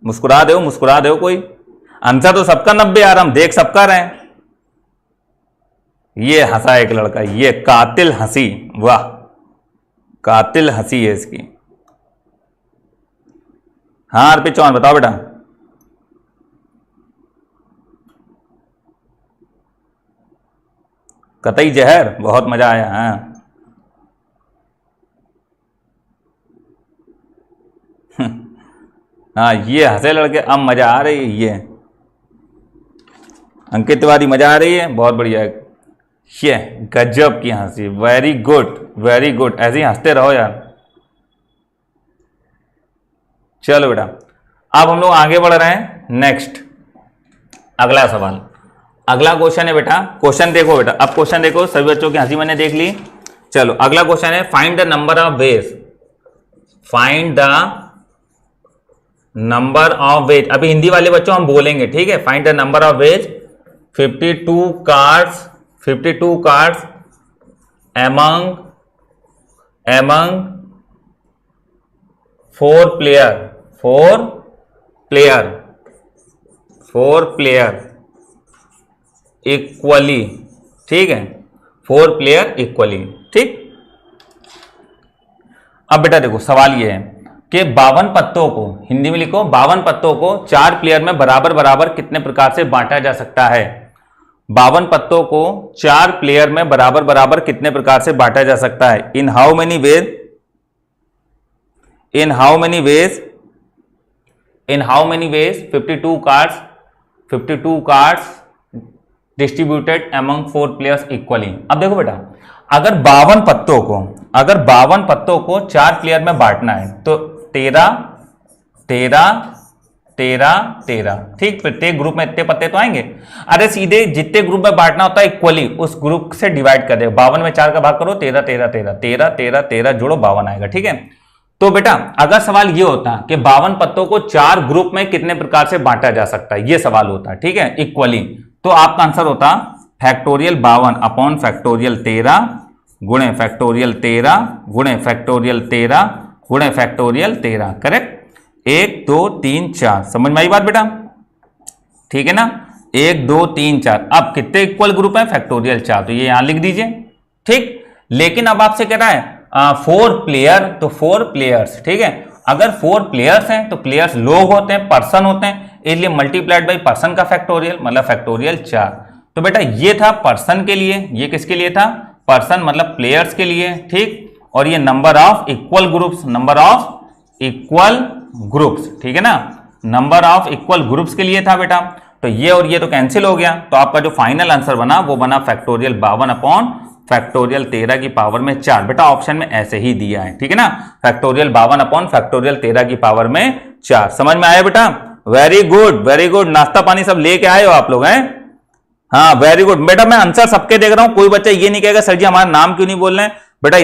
मुस्कुरा दो कोई। आंसर तो सबका 90 आ रहा, हम देख सबका रहे हैं। ये हंसा एक लड़का, ये कातिल हंसी, वाह कातिल हंसी है इसकी। हाँ अर्पित चौहान बताओ बेटा। कतई जहर, बहुत मजा आया। हाँ हाँ, ये हंसे लड़के, अब मजा आ रही है। ये अंकित तिवारी, मजा आ रही है, बहुत बढ़िया है। ये गजब की हंसी, वेरी गुड, ऐसे ही हंसते रहो यार। चलो बेटा, अब हम लोग आगे बढ़ रहे हैं। नेक्स्ट अगला सवाल, अगला क्वेश्चन है बेटा। क्वेश्चन देखो बेटा, अब क्वेश्चन देखो, सभी बच्चों की हंसी मैंने देख ली। चलो अगला क्वेश्चन है, find the number of ways. Find the number of veg. अभी हिंदी वाले बच्चों हम बोलेंगे, ठीक है। Find the number of veg 52 cards among 4 player equally, ठीक है, 4 प्लेयर इक्वली, ठीक। अब बेटा देखो सवाल ये है कि 52 पत्तों को, हिंदी में लिखो, 52 पत्तों को 4 प्लेयर में बराबर बराबर कितने प्रकार से बांटा जा सकता है। 52 पत्तों को 4 प्लेयर में बराबर बराबर कितने प्रकार से बांटा जा सकता है। In how many ways, in how many ways 52 cards distributed among 4 players equally. अब देखो बेटा, अगर 52 पत्तों को 4 प्लेयर में बांटना है तो 13 13 13 13, ठीक, प्रत्येक ग्रुप में इतने पत्ते तो आएंगे। अरे सीधे जितने ग्रुप में बांटना होता है इक्वली उस ग्रुप से डिवाइड कर दे, 52 में 4 का भाग करो, 13 13 13 13 13 13 जोड़ो 52 आएगा, ठीक है। तो बेटा अगर सवाल ये होता कि 52 पत्तों को 4 ग्रुप में कितने प्रकार से बांटा जा सकता है, ये सवाल होता, ठीक है, इक्वली, तो आपका आंसर होता फैक्टोरियल 52 अपॉन फैक्टोरियल 13 गुणे फैक्टोरियल 13 गुणे फैक्टोरियल 13 गुणे फैक्टोरियल 13, करेक्ट। 1 2 3 4, समझ में आई बात बेटा, ठीक है ना। 1 2 3 4, अब कितने इक्वल ग्रुप है, फैक्टोरियल 4, तो ये यहां लिख दीजिए, ठीक। लेकिन अब आपसे कह रहा है 4 प्लेयर, तो 4 प्लेयर्स, ठीक है। अगर 4 प्लेयर्स हैं तो प्लेयर्स लोग होते हैं, पर्सन होते हैं, इसलिए मल्टीप्लाइड बाई पर्सन का फैक्टोरियल मतलब फैक्टोरियल 4। तो बेटा ये था पर्सन के लिए, ये किसके लिए था, पर्सन मतलब प्लेयर्स के लिए, ठीक। और ये number of equal groups, number of equal groups, ठीक है ना, नंबर ऑफ इक्वल ग्रुप्स के लिए था बेटा। तो ये और ये तो कैंसिल हो गया, तो आपका जो फाइनल आंसर बना वो बना फैक्टोरियल 52 अपॉन फैक्टोरियल 13 की पावर में 4। बेटा ऑप्शन में ऐसे ही दिया है, ठीक है ना, फैक्टोरियल 52 अपॉन फैक्टोरियल 13 की पावर में 4। समझ में आया बेटा, वेरी गुड वेरी गुड, नाश्ता पानी सब लेके आए हो आप लोग, हैं, हाँ वेरी गुड बेटा। मैं आंसर सबके देख रहा हूं, कोई बच्चा ये नहीं कहेगा सर जी हमारा नाम क्यों नहीं बोल रहे हैं। बेटा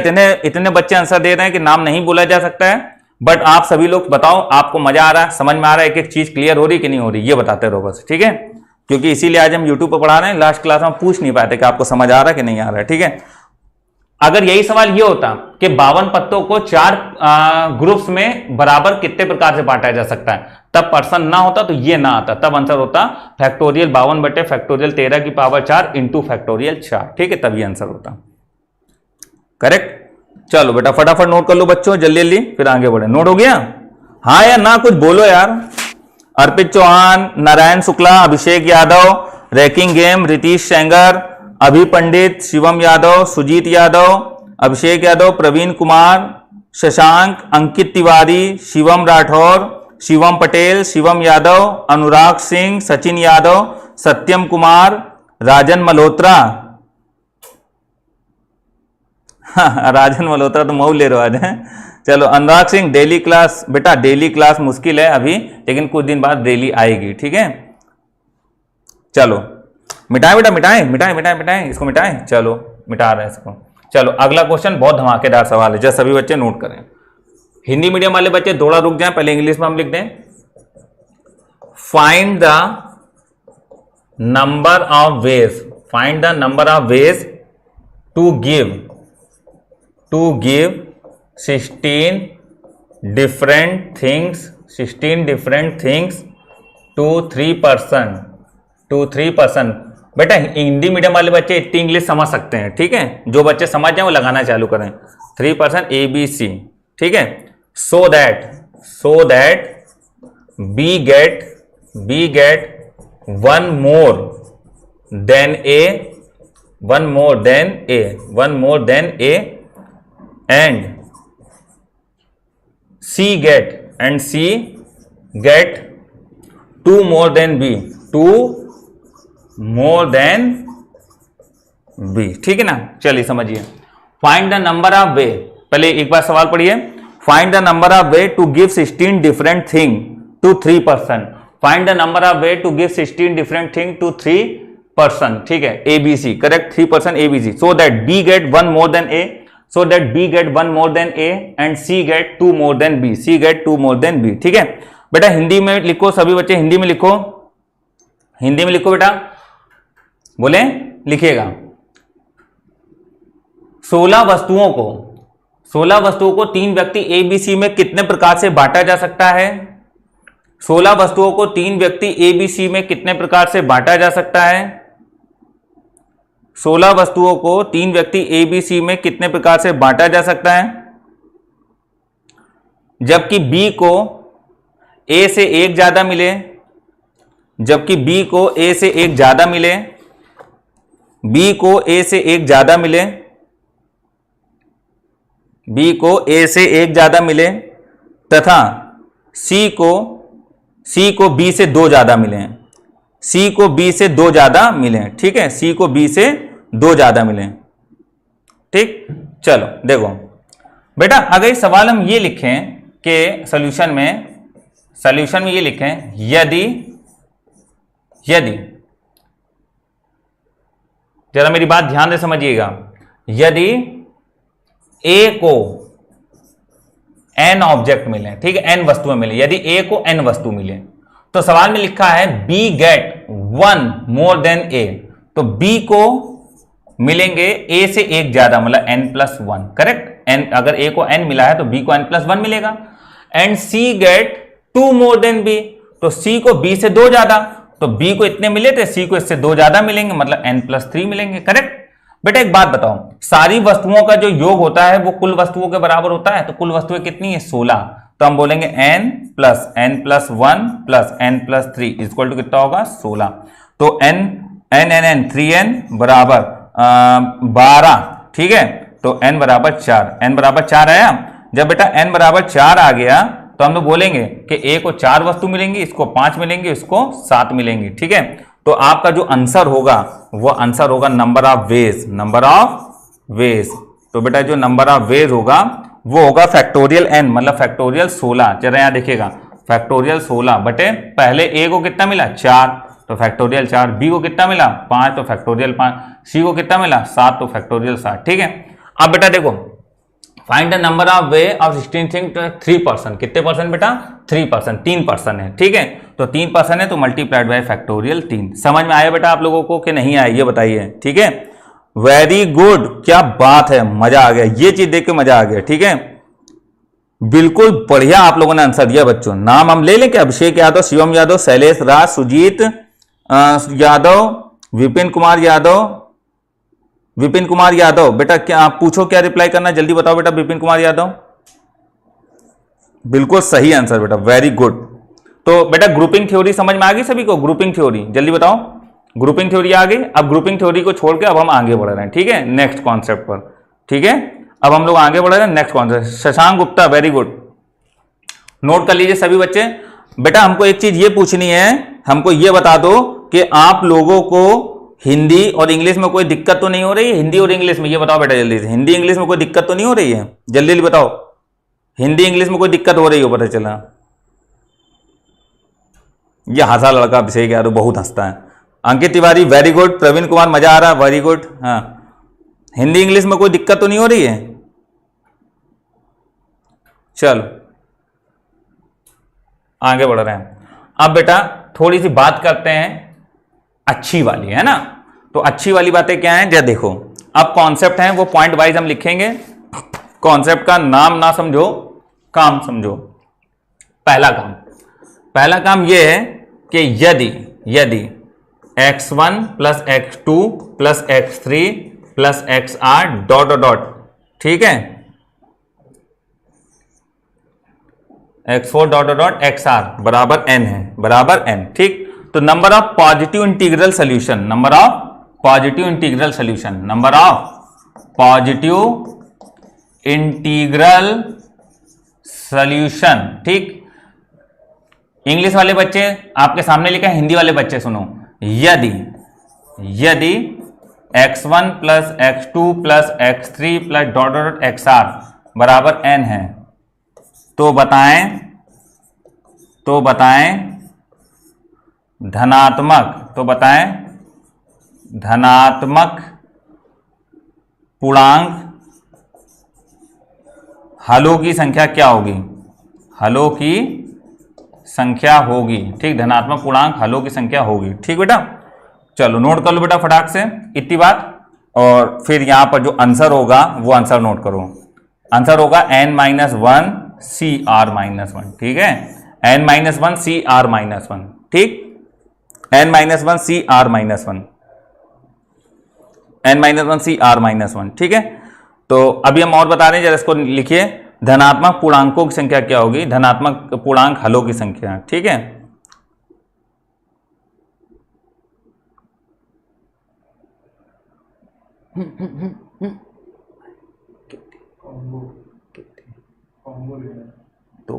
इतने बच्चे आंसर दे रहे हैं कि नाम नहीं बोला जा सकता है, बट आप सभी लोग बताओ आपको मजा आ रहा है, समझ में आ रहा है, एक एक चीज क्लियर हो रही कि नहीं हो रही, ये बताते रहो बस, ठीक है। क्योंकि इसीलिए आज हम यूट्यूब पर पढ़ा रहे हैं, लास्ट क्लास में पूछ नहीं पाते कि आपको समझ आ रहा है कि नहीं आ रहा है, ठीक है। अगर यही सवाल ये होता कि 52 पत्तों को 4 ग्रुप्स में बराबर कितने प्रकार से बांटा जा सकता है, तब पर्सन ना होता तो ये ना आता, तब आंसर होता फैक्टोरियल 52 बटे फैक्टोरियल 13 की पावर 4 इंटू फैक्टोरियल 4, ठीक है, तभी आंसर होता, करेक्ट। चलो बेटा फटाफट नोट कर लो बच्चों, जल्दी जल्दी फिर आगे बढ़े। नोट हो गया, हाँ या ना, कुछ बोलो यार। अर्पित चौहान, नारायण शुक्ला, अभिषेक यादव, रैकिंग गेम, रितीश सेंगर, अभि पंडित, शिवम यादव, सुजीत यादव, अभिषेक यादव, प्रवीण कुमार, शशांक, अंकित तिवारी, शिवम राठौर, शिवम पटेल, शिवम यादव, अनुराग सिंह, सचिन यादव, सत्यम कुमार, राजन मल्होत्रा, राजन मल्होत्रा तो मऊ ले रहे हो आज, हैं। चलो अनुराग सिंह, डेली क्लास, बेटा डेली क्लास मुश्किल है अभी, लेकिन कुछ दिन बाद डेली आएगी, ठीक है। चलो मिटाएं बेटा, मिटाएं मिटाएं मिटाएं मिटाएं इसको मिटाएं, चलो मिटा रहे हैं इसको। चलो अगला क्वेश्चन बहुत धमाकेदार सवाल है, जो सभी बच्चे नोट करें। हिंदी मीडियम वाले बच्चे थोड़ा रुक जाएं, पहले इंग्लिश में हम लिख दें। Find the number of ways, find the number of ways to give 16 different things to 3 person। बेटा हिंदी मीडियम वाले बच्चे इतनी इंग्लिश समझ सकते हैं, ठीक है, जो बच्चे समझ जाए वो लगाना चालू करें। 3 person ABC, ठीक है। so that B get one more than A and C get 2 more than B, ठीक है ना। चलिए समझिए, find the number of way, पहले एक बार सवाल पढ़िए। Find the number of way to give 16 different thing to 3 person। Find the number of way to give 16 different thing to 3 person, ठीक है, ABC, correct, 3 person ABC, so that B get 1 more than A, so that B get 1 more than A and C get 2 more than B, C get 2 more than B, ठीक है। बेटा हिंदी में लिखो, सभी बच्चे हिंदी में लिखो, हिंदी में लिखो बेटा, बोले लिखिएगा। 16 वस्तुओं को 3 व्यक्ति ABC में कितने प्रकार से बांटा जा सकता है। 16 वस्तुओं को 3 व्यक्ति ABC में कितने प्रकार से बांटा जा सकता है। 16 वस्तुओं को 3 व्यक्ति ABC में कितने प्रकार से बांटा जा सकता है, जबकि B को A से एक ज्यादा मिले, जबकि B को A से एक ज्यादा मिले, B को A से एक ज्यादा मिले, B को A से एक ज्यादा मिले, तथा सी को बी से 2 ज्यादा मिले, सी को बी से 2 ज्यादा मिले, ठीक है, सी को बी से 2 ज्यादा मिले, ठीक। चलो देखो बेटा, अगर इस सवाल हम ये लिखें कि सॉल्यूशन में ये लिखें, यदि जरा मेरी बात ध्यान से समझिएगा, यदि ए को n ऑब्जेक्ट मिले, ठीक है, n वस्तुएं मिले, यदि a को n वस्तु मिले, तो सवाल में लिखा है b get 1 more than a, तो b को मिलेंगे a से एक ज्यादा, मतलब n+1, करेक्ट। n अगर a को n मिला है तो b को n+1 मिलेगा। And c get 2 more than b, तो c को b से 2 ज्यादा, तो b को इतने मिले थे, c को इससे 2 ज्यादा मिलेंगे, मतलब n+3 मिलेंगे, करेक्ट। बेटा एक बात बताओ, सारी वस्तुओं का जो योग होता है वो कुल वस्तुओं के बराबर होता है, तो कुल वस्तुएं कितनी है? 16। तो हम बोलेंगे n plus n+1 plus n+3 equal to कितना होगा? 16। तो n 3n बराबर 12, ठीक है, तो n बराबर 4, n बराबर 4 आया। जब बेटा n बराबर 4 आ गया तो हम लोग बोलेंगे कि a को 4 वस्तु मिलेंगी, इसको 5 मिलेंगी, इसको 7 मिलेंगी, ठीक है। तो आपका जो आंसर होगा वो आंसर होगा नंबर ऑफ वेज, तो बेटा जो नंबर ऑफ वेज होगा वो होगा फैक्टोरियल n, मतलब फैक्टोरियल 16। जरा यहां देखिएगा, फैक्टोरियल 16 बटे पहले a को कितना मिला? 4, तो फैक्टोरियल 4, b को कितना मिला? 5, तो फैक्टोरियल 5, c को कितना मिला? 7, तो फैक्टोरियल 7, ठीक है। अब बेटा देखो, find the number of way of 16 thing 3%, कितने परसेंट बेटा? 3%, 3% है, ठीक है। तो 3% है तो मल्टीप्लाइड बाय फैक्टोरियल 3। समझ में आया बेटा आप लोगों को कि नहीं आया, ये बताइए, ठीक है। वेरी गुड, क्या बात है, मजा आ गया, ये चीज देख के मजा आ गया, ठीक है, बिल्कुल बढ़िया आप लोगों ने आंसर दिया बच्चों। नाम हम ले लें क्या? अभिषेक यादव, शिवम यादव, शैलेश राज, सुजीत यादव, विपिन कुमार यादव। बेटा क्या आप पूछो, क्या रिप्लाई करना, जल्दी बताओ बेटा। विपिन कुमार यादव, बिल्कुल सही आंसर बेटा, वेरी गुड। तो बेटा ग्रुपिंग थ्योरी समझ में आ गई सभी को? ग्रुपिंग थ्योरी जल्दी बताओ, ग्रुपिंग थ्योरी आ गई। अब ग्रुपिंग थ्योरी को छोड़ के अब हम आगे बढ़ रहे हैं, ठीक है, नेक्स्ट कॉन्सेप्ट पर, ठीक है। अब हम लोग आगे बढ़ रहे हैं next concept. Shashank Gupta, very good, note कर लीजिए सभी बच्चे। बेटा हमको एक चीज ये पूछनी है, हमको ये बता दो कि आप लोगों को हिंदी और इंग्लिश में कोई दिक्कत तो नहीं हो रही है? हिंदी और इंग्लिश में ये बताओ बेटा जल्दी से, हिंदी इंग्लिश में कोई दिक्कत तो नहीं हो रही है? जल्दी जल्दी बताओ, हिंदी इंग्लिश में कोई दिक्कत हो रही हो? पता चला ये हंसा लड़का अभिषेक यादव, बहुत हंसता है। Ankit Tiwari, very good. प्रवीण कुमार, मजा आ रहा है, वेरी गुड। हाँ, हिंदी इंग्लिश में कोई दिक्कत तो नहीं हो रही है? चलो आगे बढ़ रहे हैं। अब बेटा थोड़ी सी बात करते हैं अच्छी वाली, है ना। तो अच्छी वाली बातें क्या है, जरा देखो। अब कॉन्सेप्ट है वो पॉइंट वाइज हम लिखेंगे, कॉन्सेप्ट का नाम ना समझो, काम समझो। पहला काम यह है कि यदि x1 plus x2 plus x3 plus xr dot dot, ठीक है, x4 डॉट डॉट xr बराबर n है, बराबर n, ठीक। तो number of positive integral solution, number of positive integral solution, ठीक। इंग्लिश वाले बच्चे आपके सामने लिखा है, हिंदी वाले बच्चे सुनो। यदि x1 plus x2 plus x3 plus dot dot xr बराबर n है, तो बताएं धनात्मक पूर्णांक हलों की संख्या क्या होगी? हलों की संख्या होगी, ठीक, धनात्मक पूर्णांक हलों की संख्या होगी, ठीक बेटा। चलो नोट कर लो बेटा फटाक से इतनी बात, और फिर यहां पर जो आंसर होगा वो आंसर नोट करो। आंसर होगा n-1 CR-1, ठीक है, n-1 CR-1, ठीक, n-1 CR-1, n-1 CR-1, ठीक है। तो अभी हम और बता रहे हैं, जरा इसको लिखिए, धनात्मक पूर्णांकों की संख्या क्या होगी? धनात्मक पूर्णांक हलों की संख्या, ठीक है। दो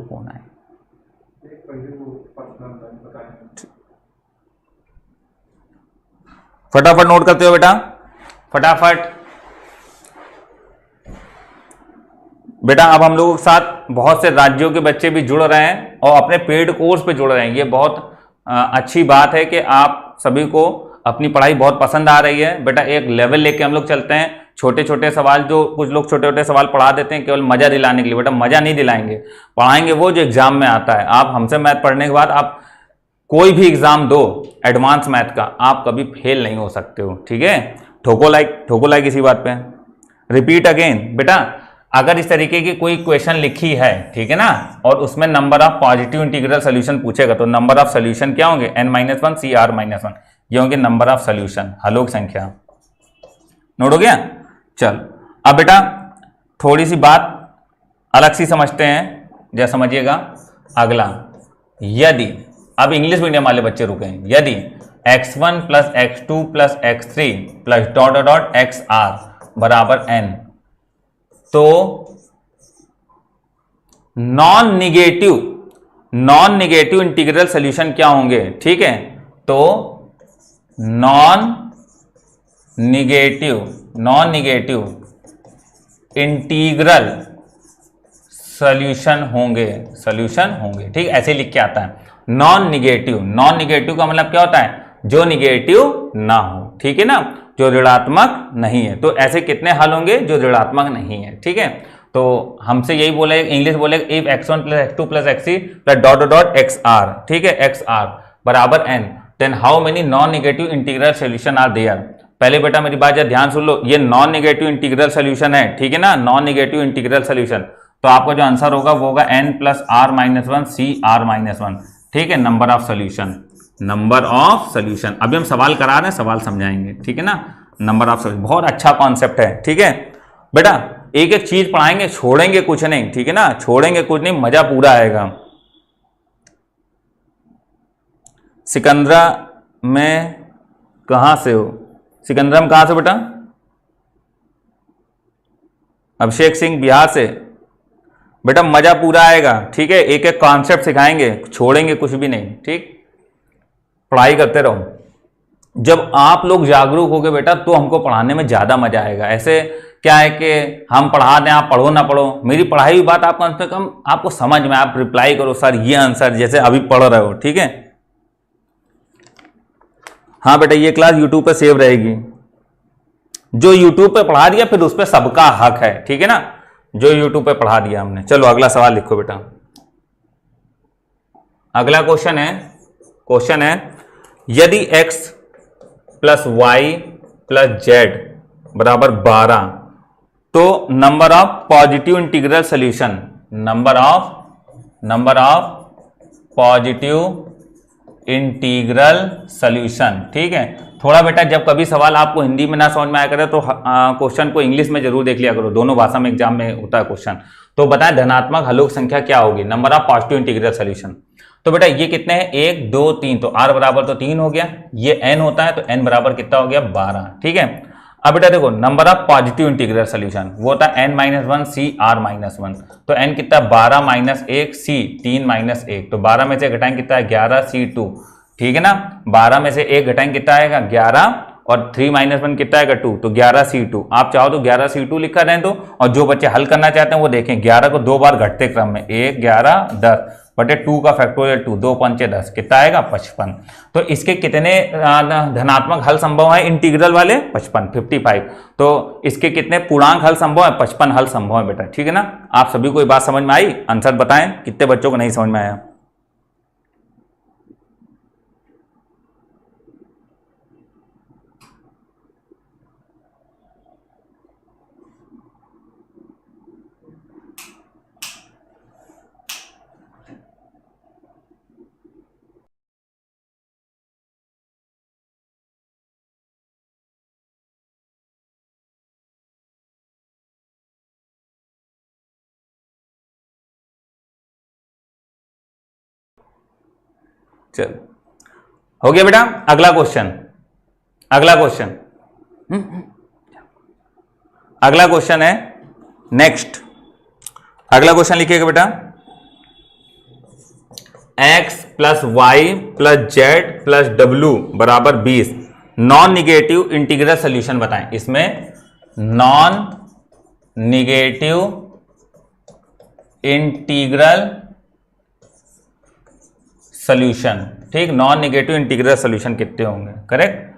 फटाफट नोट करते हो बेटा, फटाफट। बेटा अब हम लोगों के साथ बहुत से राज्यों के बच्चे भी जुड़ रहे हैं और अपने पेड कोर्स पे जुड़ रहे हैं। ये बहुत अच्छी बात है कि आप सभी को अपनी पढ़ाई बहुत पसंद आ रही है। बेटा एक लेवल लेके हम लोग चलते हैं। छोटे छोटे सवाल, जो कुछ लोग छोटे छोटे सवाल पढ़ा देते हैं केवल मजा दिलाने के लिए, बेटा मजा नहीं दिलाएंगे, पढ़ाएंगे वो जो एग्जाम में आता है। आप हमसे मैथ पढ़ने के बाद आप कोई भी एग्जाम दो एडवांस मैथ का, आप कभी फेल नहीं हो सकते हो, ठीक है। ठोको लाइक इसी बात पे। रिपीट अगेन बेटा, अगर इस तरीके की कोई क्वेश्चन लिखी है, ठीक है ना, और उसमें number of positive integral solution पूछेगा तो नंबर ऑफ सोल्यूशन क्या होंगे, n-1 CR-1, ये होंगे नंबर ऑफ सोल्यूशन, हलों की संख्या। नोट हो गया। चल अब बेटा थोड़ी सी बात अलग सी समझते हैं, जरा समझिएगा। अगला, यदि, अब इंग्लिश मीडियम वाले बच्चे रुके हैं, यदि x1 plus x2 plus x3 plus dot dot xr बराबर n, तो नॉन निगेटिव इंटीग्रल सॉल्यूशन क्या होंगे, ठीक है। तो नॉन निगेटिव इंटीग्रल सॉल्यूशन होंगे, ठीक, ऐसे लिख के आता है। नॉन निगेटिव का मतलब क्या होता है, जो निगेटिव ना हो, ठीक है ना, जो ऋणात्मक नहीं है। तो ऐसे कितने हल होंगे जो ऋणात्मक नहीं है, ठीक है। तो हमसे यही बोले, इंग्लिश बोले, if x1 plus x2 plus x3 plus dot dot xr, ठीक है, xr बराबर n, then how many non negative integral solution are there. पहले बेटा मेरी बात जरा ध्यान सुन लो, ये नॉन निगेटिव इंटीग्रल सॉल्यूशन है, ठीक है ना, नॉन निगेटिव इंटीग्रल सॉल्यूशन। तो आपका जो आंसर होगा वो होगा n प्लस r-1 CR-1, ठीक है, नंबर ऑफ सोल्यूशन। अभी हम सवाल करा रहे हैं, सवाल समझाएंगे, ठीक है ना। नंबर ऑफ सोल्यूशन बहुत अच्छा कॉन्सेप्ट है, ठीक है बेटा। एक एक चीज पढ़ाएंगे, छोड़ेंगे कुछ नहीं, ठीक है ना, छोड़ेंगे कुछ नहीं, मजा पूरा आएगा। सिकंदरा में कहां से हो, सिकंदरा में कहां से बेटा? अभिषेक सिंह बिहार से। बेटा मजा पूरा आएगा, ठीक है, एक एक कॉन्सेप्ट सिखाएंगे, छोड़ेंगे कुछ भी नहीं, ठीक। पढ़ाई करते रहो। जब आप लोग जागरूक होगे बेटा तो हमको पढ़ाने में ज्यादा मजा आएगा। ऐसे क्या है कि हम पढ़ा दें, आप पढ़ो ना पढ़ो, मेरी पढ़ाई हुई बात आप कम से कम आपको समझ में, आप रिप्लाई करो सर ये आंसर, जैसे अभी पढ़ रहे हो, ठीक है। हाँ बेटा ये क्लास यूट्यूब पे सेव रहेगी। जो यूट्यूब पे पढ़ा दिया फिर उस पर सबका हक है, ठीक है ना, जो यूट्यूब पे पढ़ा दिया हमने। चलो अगला सवाल लिखो बेटा। अगला क्वेश्चन है यदि x plus Y plus z बराबर 12, तो number of positive integral solution, number of positive integral solution, ठीक है। थोड़ा बेटा जब कभी सवाल आपको हिंदी में ना समझ में आया करे तो क्वेश्चन को इंग्लिश में जरूर देख लिया करो, दोनों भाषा में एग्जाम में होता है क्वेश्चन। तो बताएं धनात्मक हलों की संख्या क्या होगी, number of positive integral solution. तो बेटा ये कितने हैं, 1 2 3, तो r बराबर तो 3 हो गया, ये n होता है तो n बराबर कितना हो गया 12, ठीक है। अब बेटा देखो number of positive integral solution वो होता है n-1 CR-1, तो n कितना 12 माइनस 1 C 3 माइनस 1, तो 12 में से घटाएंगे कितना है 11 C2, ठीक है ना। 12 में से 1 घटाएंगे कितना आएगा 11, और 3 माइनस 1 कितना आएगा 2, तो 11 C2। आप चाहो तो 11 C2 लिखा रहें तो, और जो बच्चे हल करना चाहते हैं वो देखें 11 को 2 बार घटते क्रम में, 1 11 10 बटे 2 का फैक्टोरियल 2, 2 पंचे 10, कितना आएगा 55। तो इसके कितने धनात्मक हल संभव है इंटीग्रल वाले, 55। तो इसके कितने पूर्णांक हल संभव है, 55 हल संभव है बेटा, ठीक है ना। आप सभी को ये बात समझ में आई, आंसर बताएं कितने बच्चों को नहीं समझ में आया। चलो हो गया बेटा। अगला क्वेश्चन है नेक्स्ट। अगला क्वेश्चन लिखिएगा बेटा, x plus Y plus Z plus डब्ल्यू बराबर 20, नॉन निगेटिव इंटीग्रल सोल्यूशन बताएं। इसमें नॉन निगेटिव इंटीग्रल सोल्यूशन, ठीक, नॉन निगेटिव इंटीग्रल सोल्यूशन कितने होंगे, करेक्ट।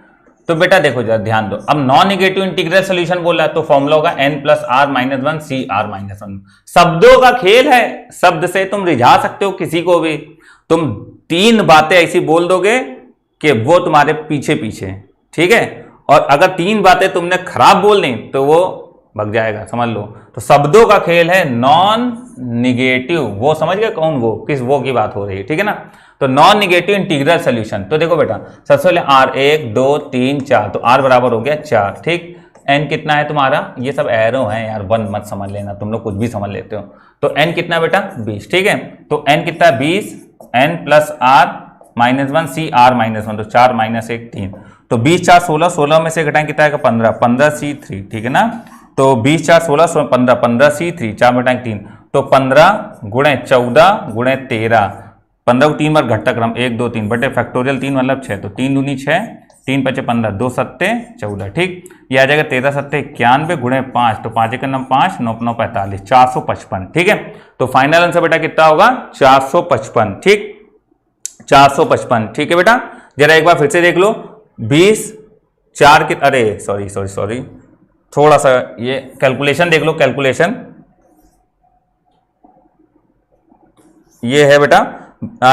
तो बेटा देखो जरा ध्यान दो, अब नॉन निगेटिव इंटीग्रल सोल्यूशन बोला तो फॉर्मूला होगा n plus r minus one C r minus one. शब्दों का खेल है, शब्द से तुम रिझा सकते हो किसी को भी। तुम 3 बातें ऐसी बोल दोगे कि वो तुम्हारे पीछे पीछे, ठीक है। और अगर 3 बातें तुमने खराब बोल दी तो वो भग जाएगा, समझ लो। तो शब्दों का खेल है नॉन निगेटिव, वो समझ गए कौन, वो किस वो की बात हो रही है, ठीक है ना। तो नॉन निगेटिव इंटीग्रल सोल्यूशन, तो देखो बेटा सबसे पहले r 1 2 3 4, तो r बराबर हो गया 4, ठीक। n कितना है तुम्हारा, ये सब एरो है यार, 1 मत समझ लेना, तुम लोग कुछ भी समझ लेते हो। तो n कितना है बेटा 20, ठीक है। तो n कितना है 20, n plus r minus one C r minus one, तो 4 माइनस 1 3, तो 20 4 16, 16 में से घटाएं कितना आएगा 15, 15 C3, ठीक है ना। तो 20 4 16 15, 15 C3, 4 में घटाएं 3, तो 15 गुणे 14 गुणे 13, 15 को 3 बार घटता क्रम 1 2 3 बटे फैक्टोरियल 3 मतलब 6, तो 3 दूनी 6, 3 पचे 15, 2 सत्ते 14, ठीक। ये आ जाएगा 13 सत्ते 91 गुणे 5, तो 5 का नाम 5, 9 9 45, 455, ठीक है। तो फाइनल आंसर बेटा कितना होगा 455, ठीक, 455, ठीक है बेटा। जरा एक बार फिर से देख लो, 20 4 की, अरे सॉरी थोड़ा सा ये कैलकुलेशन देख लो, कैलकुलेशन ये है बेटा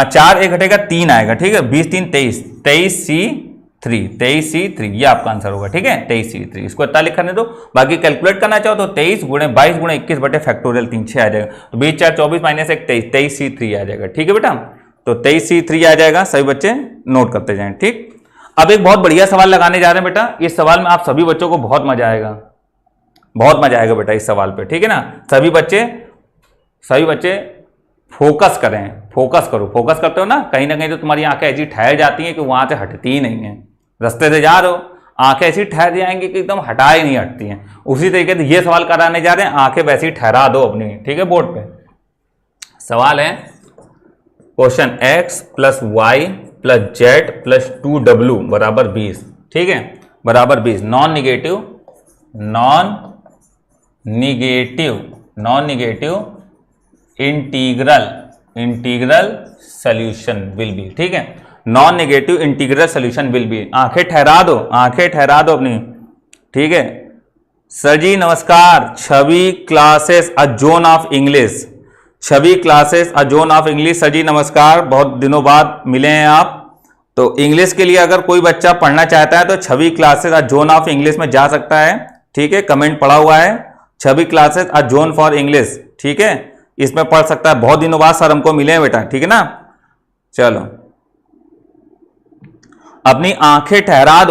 4 1 घटेगा 3 आएगा, ठीक है। 20 3 23, 23C3, 23C3 ये आपका आंसर होगा, ठीक है, 23C3। इसको इतना लिखने दो, बाकी कैलकुलेट करना चाहो तो 23 गुणे 22 गुणे 21 बटे फैक्टोरियल 3 6 आ जाएगा, तो 20 4 24 माइनस 1 23, 23C3 आ जाएगा, ठीक है बेटा। तो 23C3 आ जाएगा, सभी बच्चे नोट करते जाएं, ठीक। अब एक बहुत बढ़िया सवाल लगाने जा रहे हैं बेटा, इस सवाल में आप सभी बच्चों को बहुत मजा आएगा, बहुत मजा आएगा बेटा इस सवाल पे, ठीक है ना। सभी बच्चे फोकस करें, फोकस करो, फोकस करते हो ना कहीं तो तुम्हारी आंखें ऐसी ठहर जाती हैं कि वहां से हटती ही नहीं है। रास्ते से जा रहे हो, आंखें ऐसी ठहर जाएंगी कि एकदम हटा ही नहीं हटती हैं। उसी तरीके से ये सवाल कराने जा रहे हैं, आंखें वैसे ही ठहरा दो अपनी, ठीक है। बोर्ड पे सवाल है, question x plus Y plus Z plus 2w बराबर 20, ठीक है, बराबर 20, non negative integral solution will be, ठीक है। Non negative integral solution will be, आंखें ठहरा दो अपनी, ठीक है। सर जी नमस्कार, Chhavi classes a zone of English, Chhavi classes a zone of English, sir ji नमस्कार, बहुत दिनों बाद मिले हैं आप। तो इंग्लिश के लिए अगर कोई बच्चा पढ़ना चाहता है तो Chhavi classes a zone of English में जा सकता है, ठीक है। कमेंट पड़ा हुआ है, Chhavi classes a zone for English, ठीक है, इसमें पढ़ सकता है। बहुत दिनों बाद सर हमको मिले हैं बेटा, ठीक है ना। चलो अपनी आंखें ठहरा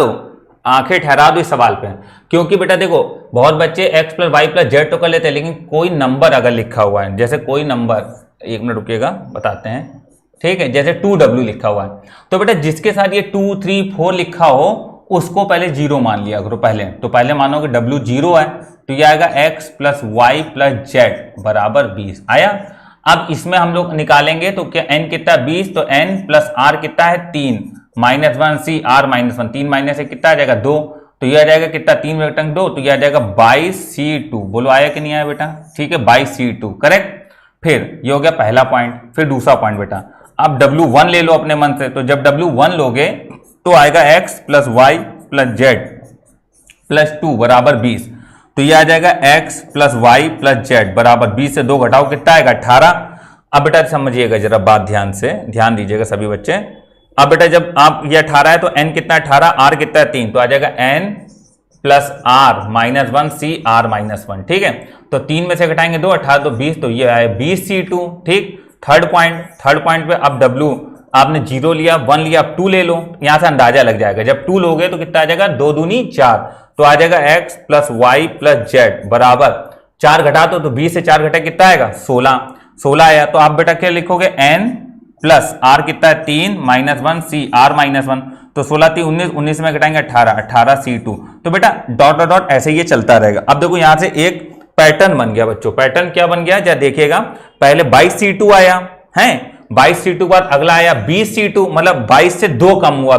दो इस सवाल पे, क्योंकि बेटा देखो बहुत बच्चे x plus Y plus z तो कर लेते हैं, लेकिन कोई नंबर अगर लिखा हुआ है, जैसे कोई नंबर, 1 मिनट रुकिएगा बताते हैं, ठीक है, जैसे 2w लिखा हुआ है, तो बेटा जिसके साथ ये 2 3 4 लिखा हो उसको पहले 0 मान लिया करो पहले। तो पहले मानो कि w 0 है, तो ये आएगा x plus Y plus z बराबर 20 आया। अब इसमें हम लोग निकालेंगे तो क्या n कितना 20, तो n प्लस r कितना है 3 minus 1 C r minus 1, 3 minus 1 कितना आ जाएगा 2, तो ये आ जाएगा कितना 3 बटे 2, तो ये आ जाएगा 22C2। बोलो आया कि नहीं आया बेटा, ठीक है, 22C2 करेक्ट। फिर ये हो गया पहला पॉइंट। फिर दूसरा पॉइंट बेटा, अब W1 ले लो अपने मन से, तो जब W1 लोगे तो आएगा x plus Y plus Z plus 2 बराबर 20, तो ये आ जाएगा x plus Y plus z बराबर 20 से 2 घटाओ कितना आएगा 18। अब बेटा समझिएगा जरा बात ध्यान से, ध्यान दीजिएगा सभी बच्चे। अब बेटा जब आप ये 18 है तो n कितना 18, r कितना है 3, तो आ जाएगा n plus r minus 1 C r minus 1, ठीक है। तो 3 में से घटाएंगे 2, 18 तो 20, तो ये आए 20C2, ठीक। थर्ड पॉइंट पे अब w आपने 0 लिया, 1 लिया, अब 2 ले लो, यहां से अंदाजा लग जाएगा। जब 2 लोगे तो कितना आ जाएगा 2 दूनी 4, तो आ जाएगा x plus Y plus z बराबर 4 घटा तो 20 से 4 घटा कितना आएगा 16 आया। तो आप बेटा क्या लिखोगे n प्लस r कितना है 3 माइनस 1 सी आर माइनस 1, तो 16 3 19, 19 में घटाएंगे 18C2। तो बेटा डॉट डॉट डॉट ऐसे ये चलता रहेगा। अब देखो यहां से एक पैटर्न बन गया बच्चों, पैटर्न क्या बन गया जरा देखिएगा। पहले 22C2 आया है, 22C2 के बाद अगला आया 20C2, मतलब 22 से 2 कम हुआ,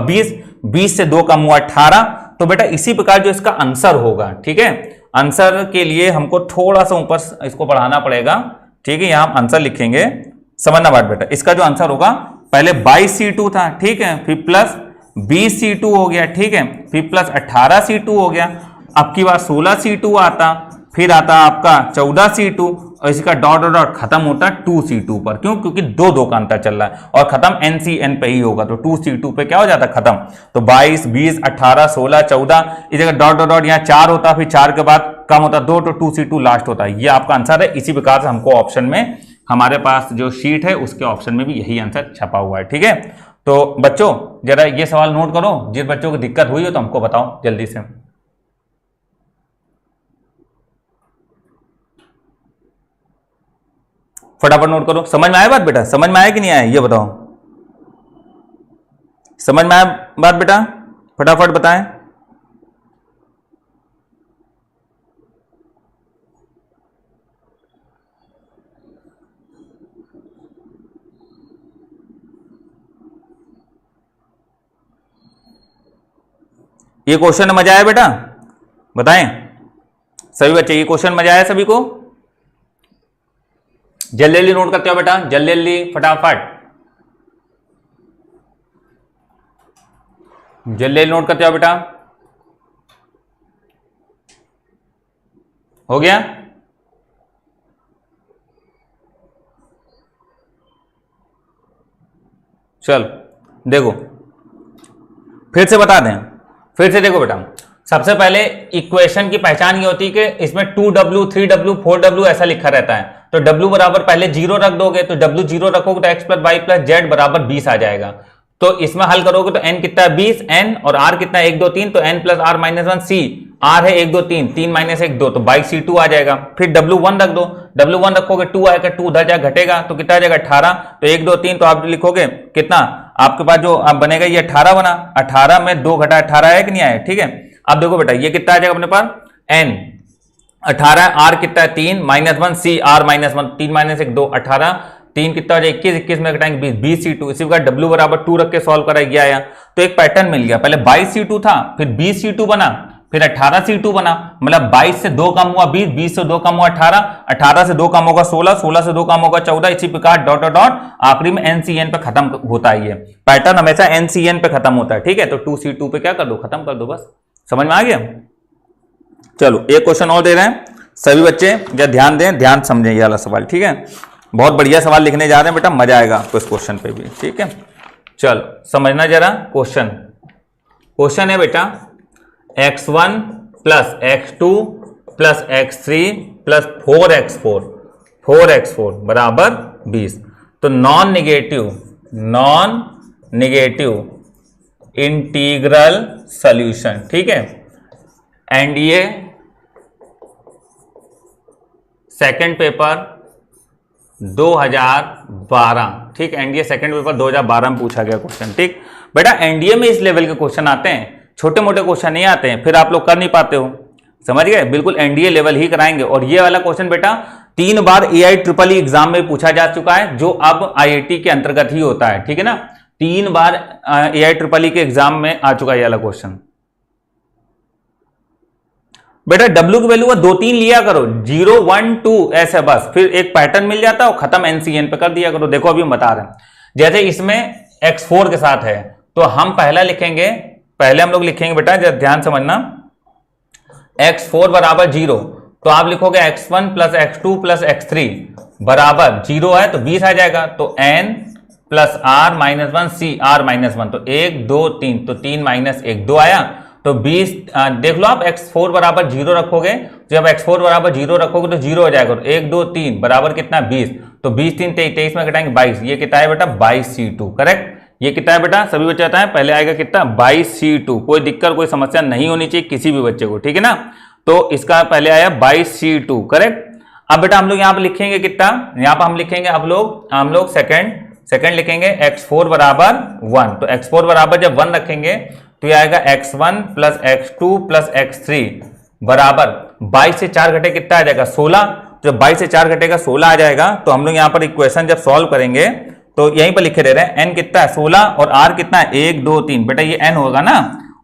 20 से 2 कम हुआ 18। तो बेटा इसी प्रकार जो इसका आंसर होगा, ठीक है, आंसर के लिए हमको थोड़ा सा ऊपर इसको बढ़ाना पड़ेगा, ठीक है, यहां आंसर लिखेंगे, समझना बात बेटा। इसका जो आंसर होगा, पहले 22C2 था, ठीक है, फिर प्लस 20C2 हो गया, ठीक है, फिर प्लस 18C2 हो गया, अब की बार 16C2 आता, फिर आता आपका 14C2 और इसका डॉट डॉट डॉट खत्म होता है 2C2 पर। क्यों? क्योंकि दो का अंतर चल रहा है और खत्म NCN पे ही होगा, तो 2C2 पे क्या हो जाता है खत्म। तो 22, 20, 18, 16, 14, इस जगह डॉट डॉट डॉट यहाँ 4 होता, फिर 4 के बाद कम होता 2, तो 2C2 लास्ट होता है। ये आपका आंसर है। इसी प्रकार से हमको ऑप्शन में, हमारे पास जो शीट है उसके ऑप्शन में भी यही आंसर छपा हुआ है, ठीक है। तो बच्चों जरा ये सवाल नोट करो, जिन बच्चों को दिक्कत हुई हो तो हमको बताओ जल्दी से। फटाफट नोट करो। समझ में आया बात बेटा? समझ में आया कि नहीं आया ये बताओ। समझ में आया बात बेटा? फटाफट बताएं। ये क्वेश्चन मजा आया बेटा? बताएं सभी बच्चे, ये क्वेश्चन मजा आया सभी को? जल्दी जल्दी नोट करते हो बेटा, जल्दी जल्दी फटाफट, जल्दी जल्दी नोट करते हो बेटा। हो गया? चल देखो फिर से बता दें, फिर से देखो बेटा, सबसे पहले इक्वेशन की पहचान ये होती है कि इसमें 2W, 3W, 4W ऐसा लिखा रहता है। तो W बराबर पहले 0 रख दोगे, तो W 0 रखोगे तो x plus Y plus z बराबर 20 आ जाएगा। तो इसमें हल करोगे तो n कितना है 20, n और r कितना है 1 2 3, तो n plus r minus 1 c, r है 1 2 3, 3 माइनस 1 2, तो 22C2 आ जाएगा। फिर W1 रख दो, W1 रखोगे 2 आएगा, 2 उधर जाए घटेगा तो कितना आ जाएगा 18, तो 1 2 3, तो आप लिखोगे कितना, आपके पास जो आप बनेगा ये 18 बना, 18 में 2 घटा 18 आया कि नहीं आया, ठीक है। अब देखो बेटा ये कितना आ जाएगा अपने पास, n 18, r कितना है 3 minus 1 c, r minus 1, 3 minus 1 2, 18, 3 कितना हो जाए 21, 21 में घटाएंगे 20, 20C2। इसी प्रकार W बराबर 2 रख के सॉल्व करा गया आया, तो एक पैटर्न मिल गया। पहले 22C2 था, फिर 20C2 बना, फिर 18C2 बना, मतलब 22 से 2 कम हुआ 20, 20 से 2 कम हुआ 18, 18 से 2 कम होगा 16, 16 से 2 कम होगा 14, इसी प्रकार डॉट डॉट डॉट आखिरी में NCN पे खत्म होता है। ये पैटर्न हमेशा NCN पे खत्म होता है, ठीक है। तो 2C2 पे क्या कर दो, खत्म कर दो, बस समझ में आ गया। चलो एक क्वेश्चन और दे रहे हैं, सभी बच्चे जरा ध्यान दें, ध्यान समझें ये वाला सवाल, ठीक है। बहुत बढ़िया सवाल लिखने जा रहे हैं बेटा, मजा आएगा आपको इस क्वेश्चन पे भी, ठीक है। चलो समझना जरा क्वेश्चन। क्वेश्चन है बेटा x1 plus x2 plus x3 plus 4x4 बराबर 20। तो नॉन निगेटिव इंटीग्रल सॉल्यूशन, ठीक है। एंड ये सेकंड पेपर 2012, ठीक, एनडीए सेकंड पेपर 2012 में पूछा गया क्वेश्चन, ठीक बेटा। एनडीए में इस लेवल के क्वेश्चन आते हैं, छोटे मोटे क्वेश्चन नहीं आते हैं, फिर आप लोग कर नहीं पाते हो, समझ गए। बिल्कुल एनडीए लेवल ही कराएंगे। और ये वाला क्वेश्चन बेटा 3 बार AI-EEE एग्जाम में पूछा जा चुका है, जो अब IIT के अंतर्गत ही होता है, ठीक है ना। 3 बार AI-EEE के एग्जाम में आ चुका है ये वाला क्वेश्चन। बेटा W की वैल्यू का 2 3 लिया करो, 0 1 2 ऐसे, बस फिर एक पैटर्न मिल जाता है और खत्म NCN पे कर दिया करो। देखो अभी हम बता रहे हैं, जैसे इसमें x4 के साथ है, तो हम पहला लिखेंगे, पहले हम लोग लिखेंगे बेटा, जरा ध्यान समझना, x4 बराबर 0, तो आप लिखोगे x1 plus x2 plus x3 बराबर 0 है तो 20 आ जाएगा, तो n plus r minus 1 c, r minus 1, तो 1 2 3, तो 3 माइनस 1 2 आया, तो 20 देख लो आप, x4 बराबर 0 रखोगे, जब x4 बराबर 0 रखोगे तो 0 हो जाएगा, 1 2 3 बराबर कितना 20, तो 20 3 23, 23 में घटाएंगे 22, ये कितना है बेटा 22C2, करेक्ट। ये कितना है बेटा, सभी बच्चे बताएं, पहले आएगा कितना 22C2। कोई दिक्कत कोई समस्या नहीं होनी चाहिए किसी भी बच्चे को, ठीक है ना। तो इसका पहले आया 22C2, करेक्ट। अब बेटा हम लोग यहाँ पे लिखेंगे कितना, यहाँ पर हम लिखेंगे हम लोग सेकंड लिखेंगे, x4 बराबर 1, तो x4 बराबर जब 1 रखेंगे तो ये आएगा x1 plus x2 plus x3 बराबर 22 से 4 घटे कितना आ जाएगा 16, जब 22 से 4 घटेगा 16 आ जाएगा। तो हम लोग यहाँ पर इक्वेशन जब सॉल्व करेंगे तो यहीं पर लिखे दे रहे हैं, n कितना है 16 और r कितना है 1 2 3। बेटा ये n होगा ना,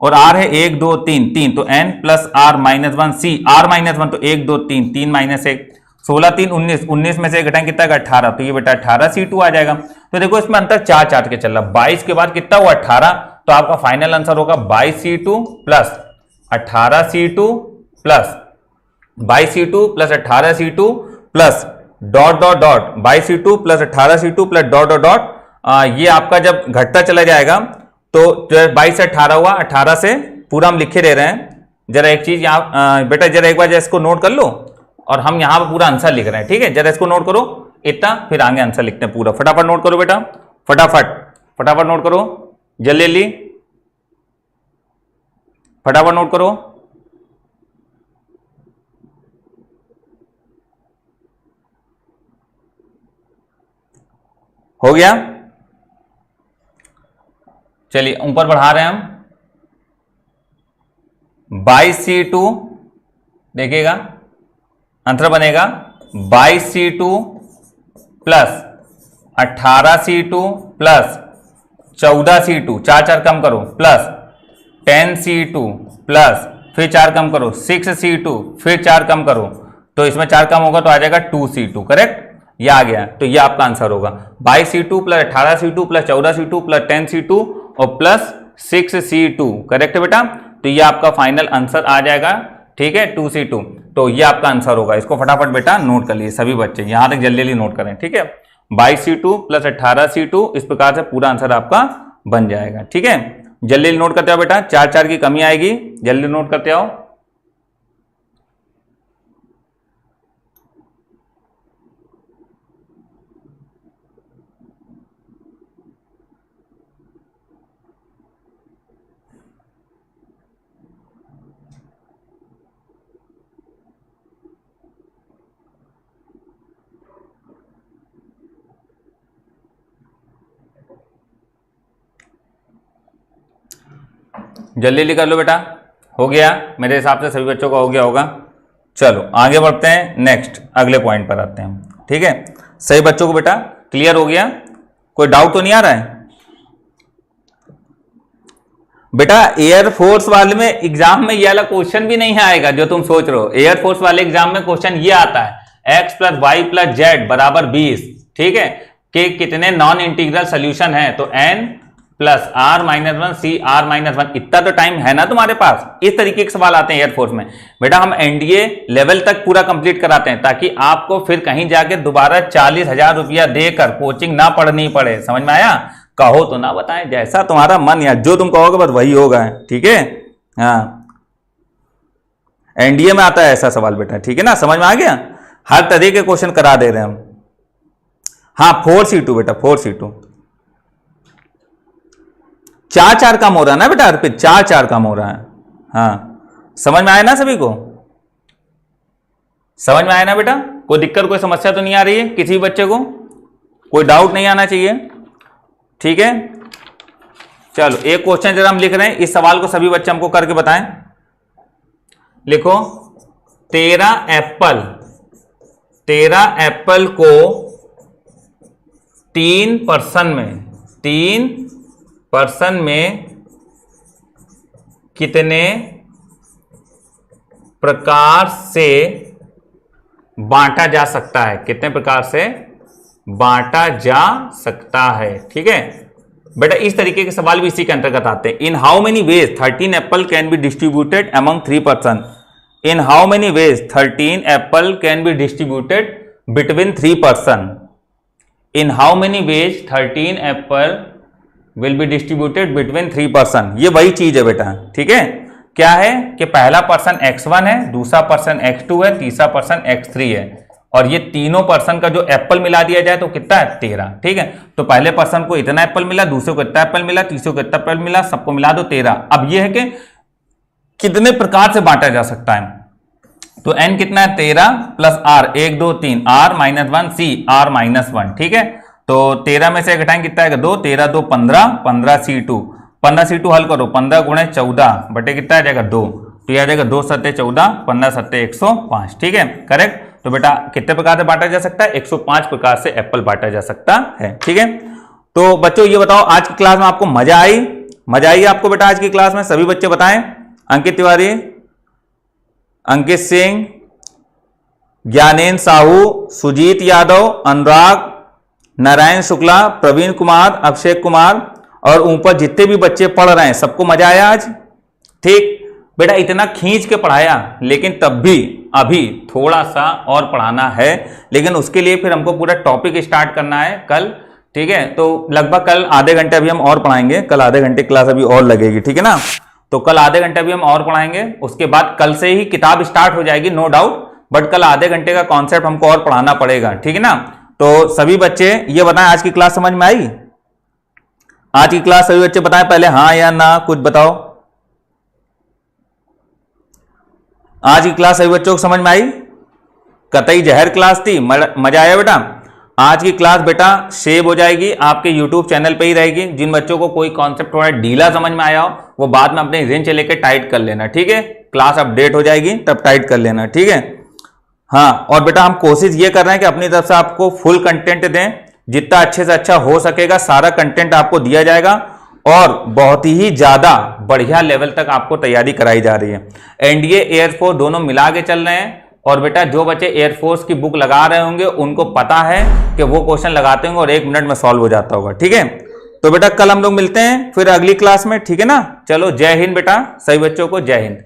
और r है 1 2 3 3, तो n plus r minus 1 c, r minus 1 तो 1 2 3 3 माइनस 1, 16 3 19, 19 में से घटाएं कितना 18, तो ये बेटा 18 c2 आ जाएगा। तो देखो इसमें अंतर 4 4 के चल रहा, 22 के बाद कितना हुआ 18, तो आपका फाइनल आंसर होगा 22 c2 plus 18 c2 plus 22 c2 plus 18 c2 plus dot dot dot 22 c2 plus 18 c2 plus dot dot dot, ये आपका जब घटता चला जाएगा तो 22 से 18 हुआ, 18 से पूरा हम लिखे दे रहे हैं। जरा एक चीज यहाँ बेटा जरा एक बार इसको नोट कर लो, और हम यहाँ पर पूरा आंसर लिख रहे हैं, ठीक है। जरा इसको नोट करो इतना, फिर आगे आंसर लिखते हैं पूरा। फटाफट नोट करो बेटा, फटाफट फटाफट नोट करो, जल्दी जल्दी फटाफट नोट करो। हो गया, चलिए ऊपर बढ़ा रहे हैं हम। 22 c2 देखिएगा आंसर बनेगा 22 c2 plus 18 c2 plus 14 c2, 4 4 कम करो, प्लस 10 c2 प्लस फिर 4 कम करो 6 c2, फिर 4 कम करो, तो इसमें 4 कम होगा तो आ जाएगा 2 c2, करेक्ट। ये आ गया, तो ये आपका आंसर होगा 22 c2 plus 18 c2 plus 14 c2 plus 10 c2 और प्लस 6 c2, करेक्ट है बेटा। तो ये आपका फाइनल आंसर आ जाएगा, ठीक है 2 c2, तो ये आपका आंसर होगा। इसको फटाफट बेटा नोट कर लिए सभी बच्चे, यहां तक जल्दी जल्दी नोट करें, ठीक है। 22 c2 प्लस 18 c2, इस प्रकार से पूरा आंसर आपका बन जाएगा, ठीक है। जल्दी जल्दी नोट करते आओ बेटा, 4 4 की कमी आएगी, जल्दी नोट करते आओ। जल्दी जल्दी कर लो बेटा, हो गया मेरे हिसाब से सभी बच्चों का हो गया होगा। चलो आगे बढ़ते हैं, नेक्स्ट अगले पॉइंट पर आते हैं, ठीक है। सही बच्चों को बेटा क्लियर हो गया, कोई डाउट तो नहीं आ रहा है बेटा। एयरफोर्स वाले में एग्जाम में ये वाला क्वेश्चन भी नहीं आएगा जो तुम सोच रहे हो। एयरफोर्स वाले एग्जाम में क्वेश्चन ये आता है x plus Y plus z बराबर 20, ठीक है, कि कितने नॉन इंटीग्रल सोल्यूशन है, तो n plus r minus 1 C r minus 1, इतना तो टाइम है ना तुम्हारे पास। इस तरीके के सवाल आते हैं एयरफोर्स में बेटा। हम एनडीए लेवल तक पूरा कंप्लीट कराते हैं ताकि आपको फिर कहीं जाके दोबारा 40,000 रुपया देकर कोचिंग ना पढ़नी पड़े, समझ में आया। कहो तो ना बताएं, जैसा तुम्हारा मन या जो तुम कहोगे बस वही होगा, ठीक है। हाँ एनडीए में आता है ऐसा सवाल बेटा, ठीक है ना, समझ में आ गया। हर तरह के क्वेश्चन करा दे रहे हैं हम। हाँ 4c2 बेटा, 4c2 4 4 कम हो रहा है ना बेटा, अर्पित 4 4 कम हो रहा है। हाँ समझ में आया ना सभी को, समझ में आया ना बेटा। कोई दिक्कत कोई समस्या तो नहीं आ रही है किसी बच्चे को, कोई डाउट नहीं आना चाहिए, ठीक है। चलो एक क्वेश्चन जरा हम लिख रहे हैं, इस सवाल को सभी बच्चे हमको करके बताएं। लिखो 13 एप्पल को 3% में कितने प्रकार से बांटा जा सकता है, कितने प्रकार से बांटा जा सकता है, ठीक है बेटा। इस तरीके के सवाल भी इसी के अंतर्गत आते हैं। In how many ways 13 Apple can be distributed among 3 person. In how many ways 13 Apple can be distributed between 3 person. In how many ways 13 Apple will be distributed between 3 person. ये वही चीज है बेटा, ठीक है। क्या है कि पहला पर्सन x1 है, दूसरा पर्सन x2 है, तीसरा पर्सन x3 है, और ये तीनों पर्सन का जो एप्पल मिला दिया जाए तो कितना है 13, ठीक है। तो पहले पर्सन को इतना एप्पल मिला, दूसरे को इतना एप्पल मिला, तीसरे को इतना एप्पल मिला, सबको मिला दो 13। अब ये है कि कितने प्रकार से बांटा जा सकता है, तो n कितना है 13 plus r 1 2 3 r minus 1 c r minus 1, ठीक है। तो 13 में से घटाएं कितना है 2, 13 2 15, 15 c2, 15 c2 हल करो, 15 गुणे 14 बटे कितना आ जाएगा 2, तो यह आ जाएगा 2 सत्ते 14, 15 सत्ते 105, ठीक है करेक्ट। तो बेटा कितने प्रकार से बांटा जा सकता है, 105 प्रकार से एप्पल बांटा जा सकता है, ठीक है। तो बच्चों ये बताओ आज की क्लास में आपको मजा आई? मजा आई आपको बेटा आज की क्लास में? सभी बच्चे बताएं। अंकित तिवारी, अंकित सिंह, ज्ञानेन्द्र साहू, सुजीत यादव, अनुराग, नारायण शुक्ला, प्रवीण कुमार, अभिषेक कुमार और ऊपर जितने भी बच्चे पढ़ रहे हैं सबको मजा आया आज? ठीक बेटा, इतना खींच के पढ़ाया लेकिन तब भी अभी थोड़ा सा और पढ़ाना है, लेकिन उसके लिए फिर हमको पूरा टॉपिक स्टार्ट करना है कल। ठीक है, तो लगभग कल आधे घंटे अभी हम और पढ़ाएंगे, कल आधे घंटे क्लास अभी और लगेगी। ठीक है ना, तो कल आधे घंटे अभी हम और पढ़ाएंगे, उसके बाद कल से ही किताब स्टार्ट हो जाएगी नो डाउट, बट कल आधे घंटे का कॉन्सेप्ट हमको और पढ़ाना पड़ेगा। ठीक है ना, तो सभी बच्चे ये बताएं आज की क्लास समझ में आई? आज की क्लास सभी बच्चे बताएं पहले हाँ या ना, कुछ बताओ। आज की क्लास सभी बच्चों को समझ में आई? कतई जहर क्लास थी, मजा आया बेटा? आज की क्लास बेटा सेव हो जाएगी आपके यूट्यूब चैनल पे ही रहेगी। जिन बच्चों को कोई कॉन्सेप्ट थोड़ा ढीला समझ में आया हो वो बाद में अपने रिजन से लेकर टाइट कर लेना। ठीक है, क्लास अपडेट हो जाएगी तब टाइट कर लेना। ठीक है, हाँ, और बेटा हम कोशिश ये कर रहे हैं कि अपनी तरफ से आपको फुल कंटेंट दें, जितना अच्छे से अच्छा हो सकेगा सारा कंटेंट आपको दिया जाएगा और बहुत ही ज्यादा बढ़िया लेवल तक आपको तैयारी कराई जा रही है। एनडीए, एयरफोर्स दोनों मिला के चल रहे हैं और बेटा जो बच्चे एयरफोर्स की बुक लगा रहे होंगे उनको पता है कि वो क्वेश्चन लगाते होंगे और 1 मिनट में सॉल्व हो जाता होगा। ठीक है, तो बेटा कल हम लोग मिलते हैं फिर अगली क्लास में। ठीक है ना, चलो जय हिंद बेटा, सभी बच्चों को जय हिंद।